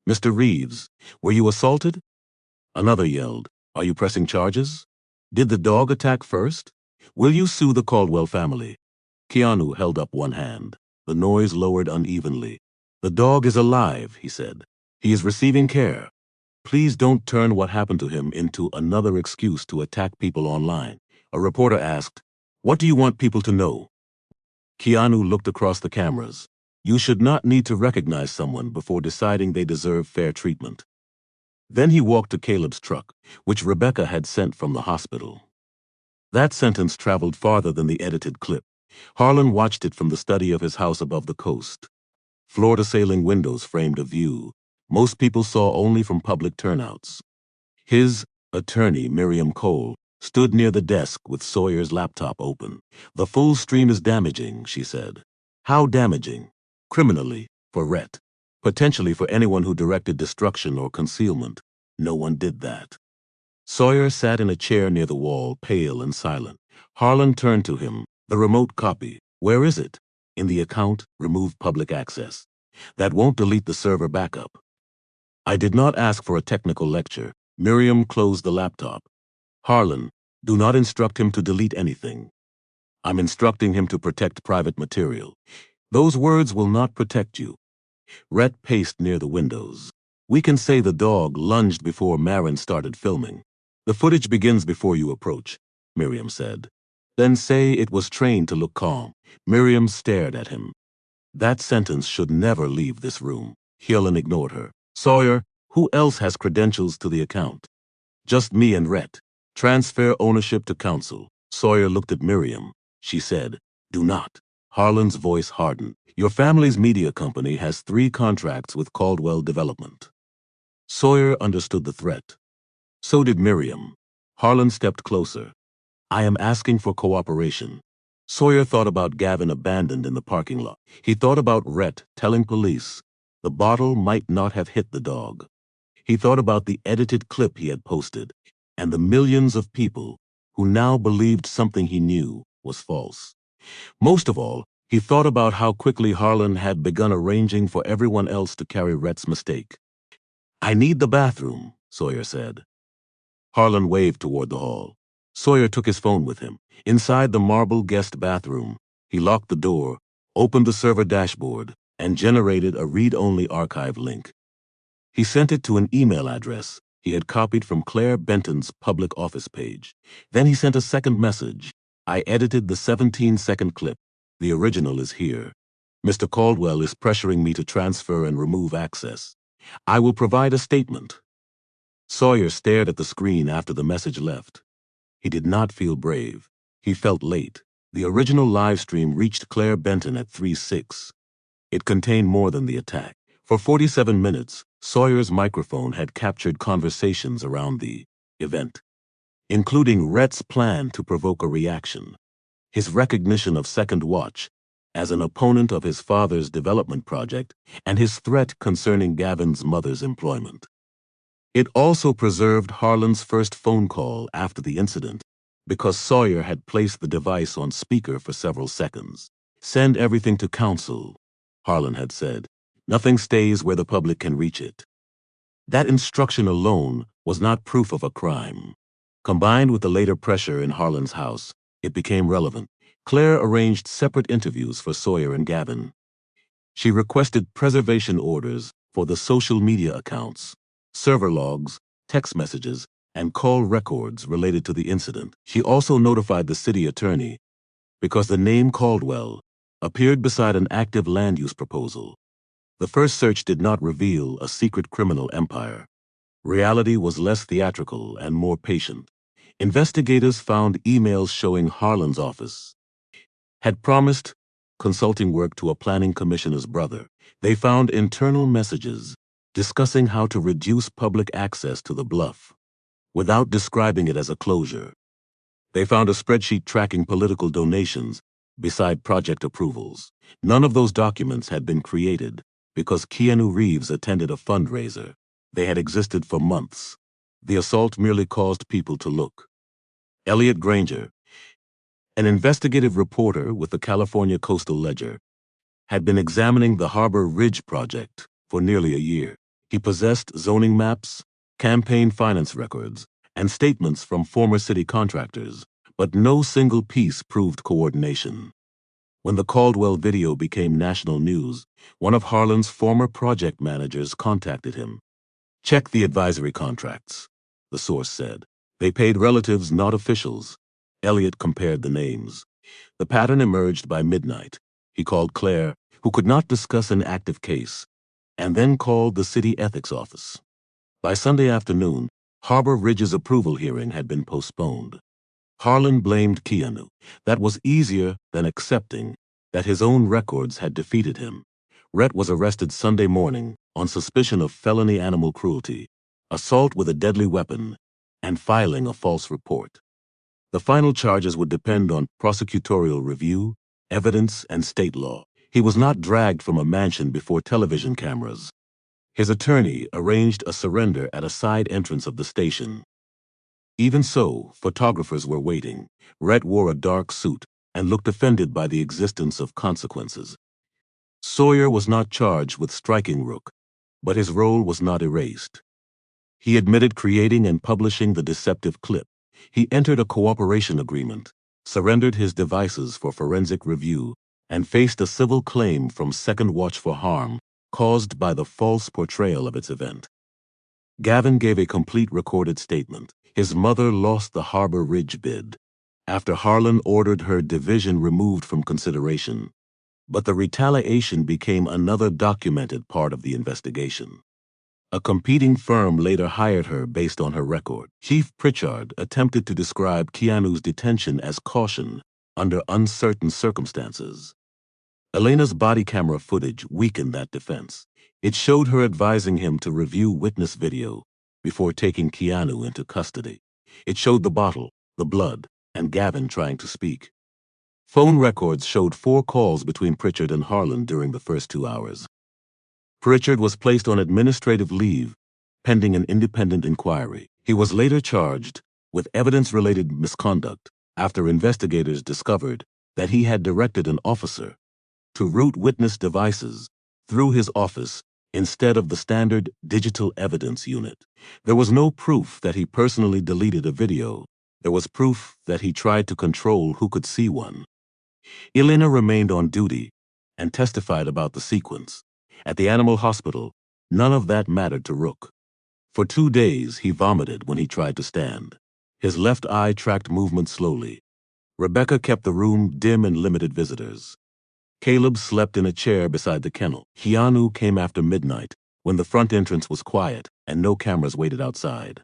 "Mr. Reeves, were you assaulted?" Another yelled, "Are you pressing charges?" "Did the dog attack first?" "Will you sue the Caldwell family?" Keanu held up one hand. The noise lowered unevenly. "The dog is alive," he said. "He is receiving care. Please don't turn what happened to him into another excuse to attack people online." A reporter asked, "What do you want people to know?" Keanu looked across the cameras. "You should not need to recognize someone before deciding they deserve fair treatment." Then he walked to Caleb's truck, which Rebecca had sent from the hospital. That sentence traveled farther than the edited clip. Harlan watched it from the study of his house above the coast. Floor-to-ceiling windows framed a view. Most people saw only from public turnouts. His attorney, Miriam Cole, stood near the desk with Sawyer's laptop open. "The full stream is damaging," she said. "How damaging?" "Criminally, for Rhett. Potentially for anyone who directed destruction or concealment. No one did that." Sawyer sat in a chair near the wall, pale and silent. Harlan turned to him. "The remote copy. Where is it?" "In the account, remove public access. That won't delete the server backup." "I did not ask for a technical lecture." Miriam closed the laptop. "Harlan, do not instruct him to delete anything. I'm instructing him to protect private material. Those words will not protect you." Rhett paced near the windows. "We can say the dog lunged before Marin started filming." "The footage begins before you approach," Miriam said. "Then say it was trained to look calm." Miriam stared at him. "That sentence should never leave this room." Harlan ignored her. "Sawyer, who else has credentials to the account?" "Just me and Rhett." Transfer ownership to council. Sawyer looked at Miriam. She said, "Do not." Harlan's voice hardened. "Your family's media company has 3 contracts with Caldwell Development." Sawyer understood the threat. So did Miriam. Harlan stepped closer. "I am asking for cooperation." Sawyer thought about Gavin abandoned in the parking lot. He thought about Rhett telling police the bottle might not have hit the dog. He thought about the edited clip he had posted and the millions of people who now believed something he knew was false. Most of all, he thought about how quickly Harlan had begun arranging for everyone else to carry Rhett's mistake. "I need the bathroom," Sawyer said. Harlan waved toward the hall. Sawyer took his phone with him. Inside the marble guest bathroom, he locked the door, opened the server dashboard, and generated a read-only archive link. He sent it to an email address he had copied from Claire Benton's public office page. Then he sent a second message. "I edited the 17-second clip. The original is here. Mr. Caldwell is pressuring me to transfer and remove access. I will provide a statement." Sawyer stared at the screen after the message left. He did not feel brave. He felt late. The original live stream reached Claire Benton at 3:06. It contained more than the attack. For 47 minutes, Sawyer's microphone had captured conversations around the event, including Rhett's plan to provoke a reaction, his recognition of Second Watch as an opponent of his father's development project, and his threat concerning Gavin's mother's employment. It also preserved Harlan's first phone call after the incident, because Sawyer had placed the device on speaker for several seconds. "Send everything to council," Harlan had said. "Nothing stays where the public can reach it." That instruction alone was not proof of a crime. Combined with the later pressure in Harlan's house, it became relevant. Claire arranged separate interviews for Sawyer and Gavin. She requested preservation orders for the social media accounts, server logs, text messages, and call records related to the incident. She also notified the city attorney because the name Caldwell appeared beside an active land use proposal. The first search did not reveal a secret criminal empire. Reality was less theatrical and more patient. Investigators found emails showing Harlan's office had promised consulting work to a planning commissioner's brother. They found internal messages discussing how to reduce public access to the bluff without describing it as a closure. They found a spreadsheet tracking political donations beside project approvals. None of those documents had been created because Keanu Reeves attended a fundraiser. They had existed for months. The assault merely caused people to look. Elliot Granger, an investigative reporter with the California Coastal Ledger, had been examining the Harbor Ridge project for nearly a year. He possessed zoning maps, campaign finance records, and statements from former city contractors, but no single piece proved coordination. When the Caldwell video became national news, one of Harlan's former project managers contacted him. "Check the advisory contracts," the source said. "They paid relatives, not officials." Elliot compared the names. The pattern emerged by midnight. He called Claire, who could not discuss an active case, and then called the city ethics office. By Sunday afternoon, Harbor Ridge's approval hearing had been postponed. Harlan blamed Keanu. That was easier than accepting that his own records had defeated him. Rhett was arrested Sunday morning on suspicion of felony animal cruelty, assault with a deadly weapon, and filing a false report. The final charges would depend on prosecutorial review, evidence, and state law. He was not dragged from a mansion before television cameras. His attorney arranged a surrender at a side entrance of the station. Even so, photographers were waiting. Rhett wore a dark suit and looked offended by the existence of consequences. Sawyer was not charged with striking Rook, but his role was not erased. He admitted creating and publishing the deceptive clip. He entered a cooperation agreement, surrendered his devices for forensic review, and faced a civil claim from Second Watch for harm caused by the false portrayal of its event. Gavin gave a complete recorded statement. His mother lost the Harbor Ridge bid after Harlan ordered her division removed from consideration. But the retaliation became another documented part of the investigation. A competing firm later hired her based on her record. Chief Pritchard attempted to describe Keanu's detention as caution under uncertain circumstances. Elena's body camera footage weakened that defense. It showed her advising him to review witness video before taking Keanu into custody. It showed the bottle, the blood, and Gavin trying to speak. Phone records showed 4 calls between Pritchard and Harlan during the first 2 hours. Pritchard was placed on administrative leave, pending an independent inquiry. He was later charged with evidence-related misconduct after investigators discovered that he had directed an officer to route witness devices through his office instead of the standard digital evidence unit. There was no proof that he personally deleted a video. There was proof that he tried to control who could see one. Elena remained on duty and testified about the sequence. At the animal hospital, none of that mattered to Rook. For 2 days, he vomited when he tried to stand. His left eye tracked movement slowly. Rebecca kept the room dim and limited visitors. Caleb slept in a chair beside the kennel. Keanu came after midnight, when the front entrance was quiet and no cameras waited outside.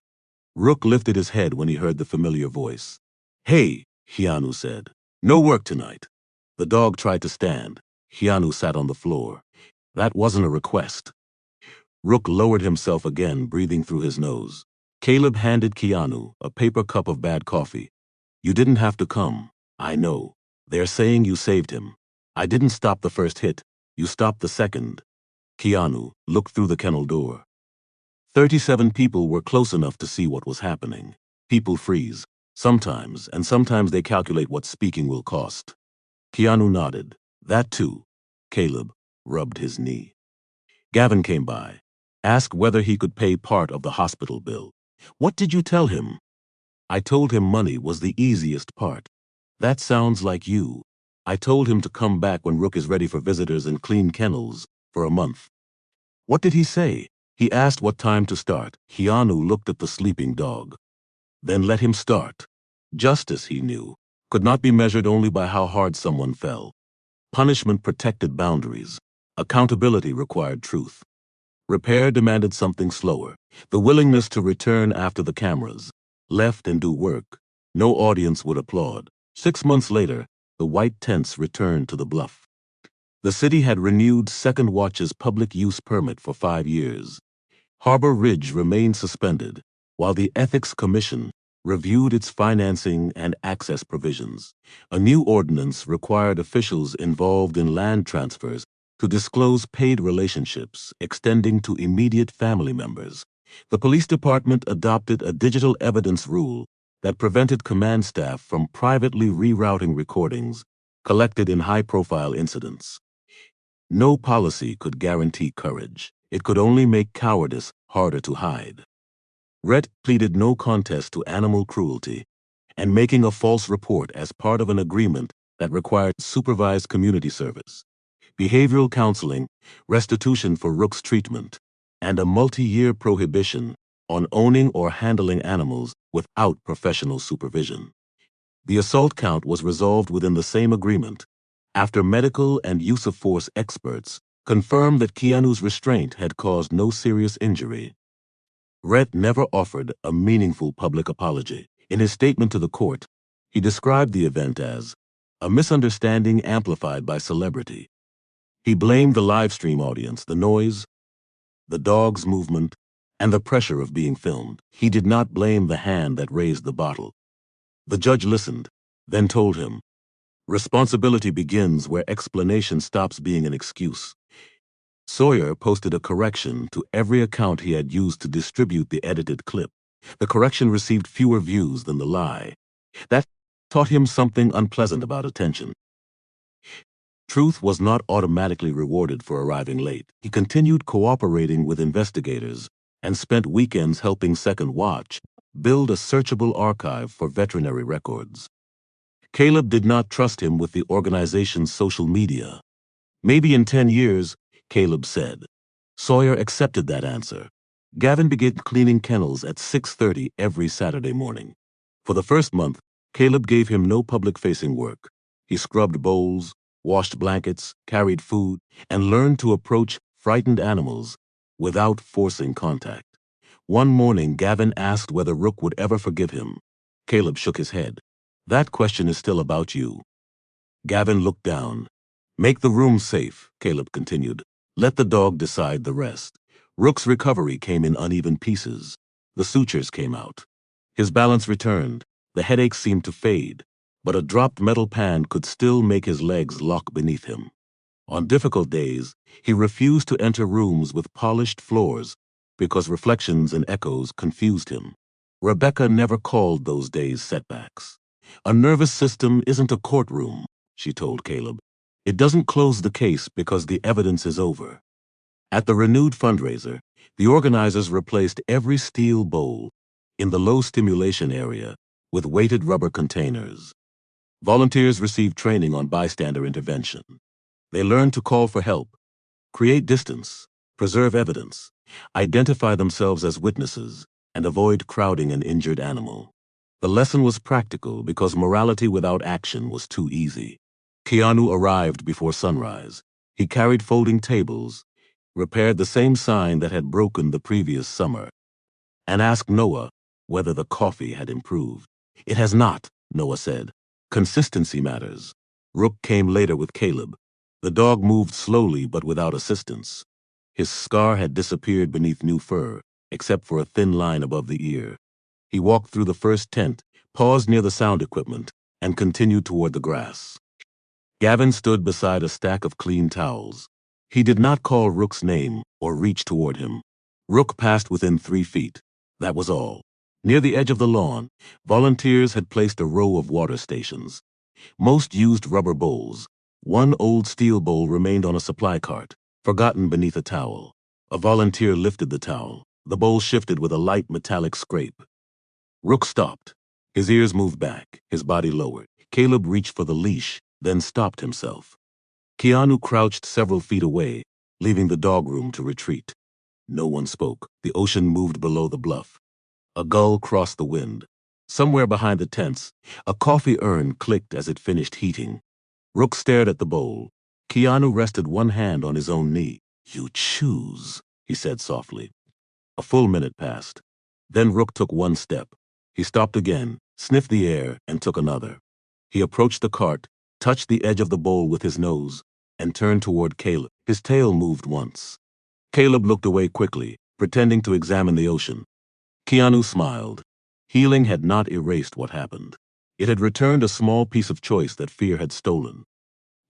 Rook lifted his head when he heard the familiar voice. "Hey," Keanu said. "No work tonight." The dog tried to stand. Keanu sat on the floor. That wasn't a request. Rook lowered himself again, breathing through his nose. Caleb handed Keanu a paper cup of bad coffee. "You didn't have to come. I know. They're saying you saved him. I didn't stop the first hit. You stopped the second." Keanu looked through the kennel door. 37 people were close enough to see what was happening. People freeze, sometimes, and sometimes they calculate what speaking will cost. Keanu nodded. "That too." Caleb rubbed his knee. Gavin came by, asked whether he could pay part of the hospital bill. "What did you tell him?" "I told him money was the easiest part." "That sounds like you." "I told him to come back when Rook is ready for visitors and clean kennels for a month." "What did he say?" "He asked what time to start." Keanu looked at the sleeping dog. "Then let him start." Justice, he knew, could not be measured only by how hard someone fell. Punishment protected boundaries. Accountability required truth. Repair demanded something slower, the willingness to return after the cameras left and do work. No audience would applaud. 6 months later, the white tents returned to the bluff. The city had renewed Second Watch's public use permit for 5 years. Harbor Ridge remained suspended, while the Ethics Commission reviewed its financing and access provisions. A new ordinance required officials involved in land transfers to disclose paid relationships extending to immediate family members. The police department adopted a digital evidence rule that prevented command staff from privately rerouting recordings collected in high-profile incidents. No policy could guarantee courage. It could only make cowardice harder to hide. Rhett pleaded no contest to animal cruelty and making a false report as part of an agreement that required supervised community service, behavioral counseling, restitution for Rook's treatment, and a multi-year prohibition on owning or handling animals without professional supervision. The assault count was resolved within the same agreement after medical and use of force experts confirmed that Keanu's restraint had caused no serious injury. Rhett never offered a meaningful public apology. In his statement to the court, he described the event as a misunderstanding amplified by celebrity. He blamed the live stream audience, the noise, the dog's movement, and the pressure of being filmed. He did not blame the hand that raised the bottle. The judge listened, then told him, "Responsibility begins where explanation stops being an excuse." Sawyer posted a correction to every account he had used to distribute the edited clip. The correction received fewer views than the lie. That taught him something unpleasant about attention. Truth was not automatically rewarded for arriving late. He continued cooperating with investigators and spent weekends helping Second Watch build a searchable archive for veterinary records. Caleb did not trust him with the organization's social media. "Maybe in 10 years, Caleb said. Sawyer accepted that answer. Gavin began cleaning kennels at 6:30 every Saturday morning. For the first month, Caleb gave him no public-facing work. He scrubbed bowls, washed blankets, carried food, and learned to approach frightened animals without forcing contact. One morning, Gavin asked whether Rook would ever forgive him. Caleb shook his head. That question is still about you. Gavin looked down. Make the room safe, Caleb continued. Let the dog decide the rest. Rook's recovery came in uneven pieces. The sutures came out. His balance returned. The headache seemed to fade, but a dropped metal pan could still make his legs lock beneath him. On difficult days, he refused to enter rooms with polished floors because reflections and echoes confused him. Rebecca never called those days setbacks. A nervous system isn't a courtroom, she told Caleb. It doesn't close the case because the evidence is over. At the renewed fundraiser, the organizers replaced every steel bowl in the low stimulation area with weighted rubber containers. Volunteers received training on bystander intervention. They learned to call for help, create distance, preserve evidence, identify themselves as witnesses, and avoid crowding an injured animal. The lesson was practical because morality without action was too easy. Keanu arrived before sunrise. He carried folding tables, repaired the same sign that had broken the previous summer, and asked Noah whether the coffee had improved. It has not, Noah said. Consistency matters. Rook came later with Caleb. The dog moved slowly but without assistance. His scar had disappeared beneath new fur, except for a thin line above the ear. He walked through the first tent, paused near the sound equipment, and continued toward the grass. Gavin stood beside a stack of clean towels. He did not call Rook's name or reach toward him. Rook passed within 3 feet. That was all. Near the edge of the lawn, volunteers had placed a row of water stations. Most used rubber bowls. One old steel bowl remained on a supply cart, forgotten beneath a towel. A volunteer lifted the towel. The bowl shifted with a light metallic scrape. Rook stopped. His ears moved back, his body lowered. Caleb reached for the leash, then stopped himself. Keanu crouched several feet away, leaving the dog room to retreat. No one spoke. The ocean moved below the bluff. A gull crossed the wind. Somewhere behind the tents, a coffee urn clicked as it finished heating. Rook stared at the bowl. Keanu rested one hand on his own knee. You choose, he said softly. A full minute passed. Then Rook took one step. He stopped again, sniffed the air, and took another. He approached the cart, touched the edge of the bowl with his nose, and turned toward Caleb. His tail moved once. Caleb looked away quickly, pretending to examine the ocean. Keanu smiled. Healing had not erased what happened. It had returned a small piece of choice that fear had stolen.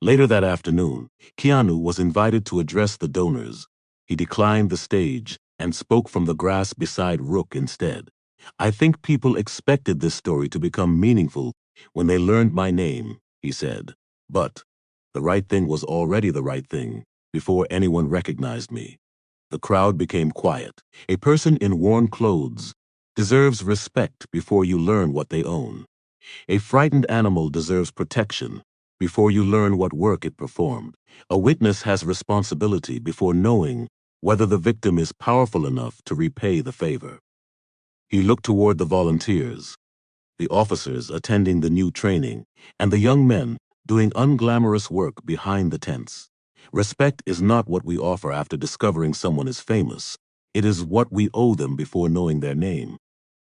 Later that afternoon, Keanu was invited to address the donors. He declined the stage and spoke from the grass beside Rook instead. I think people expected this story to become meaningful when they learned my name, he said. But the right thing was already the right thing before anyone recognized me. The crowd became quiet. A person in worn clothes deserves respect before you learn what they own. A frightened animal deserves protection before you learn what work it performed. A witness has responsibility before knowing whether the victim is powerful enough to repay the favor. He looked toward the volunteers, the officers attending the new training, and the young men doing unglamorous work behind the tents. Respect is not what we offer after discovering someone is famous. It is what we owe them before knowing their name.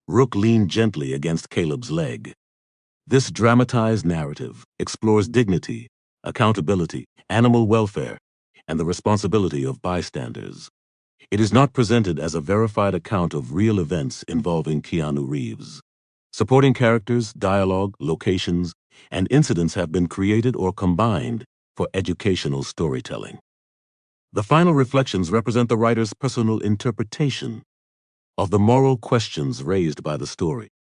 Rook leaned gently against Caleb's leg. This dramatized narrative explores dignity, accountability, animal welfare, and the responsibility of bystanders. It is not presented as a verified account of real events involving Keanu Reeves. Supporting characters, dialogue, locations, and incidents have been created or combined for educational storytelling. The final reflections represent the writer's personal interpretation of the moral questions raised by the story.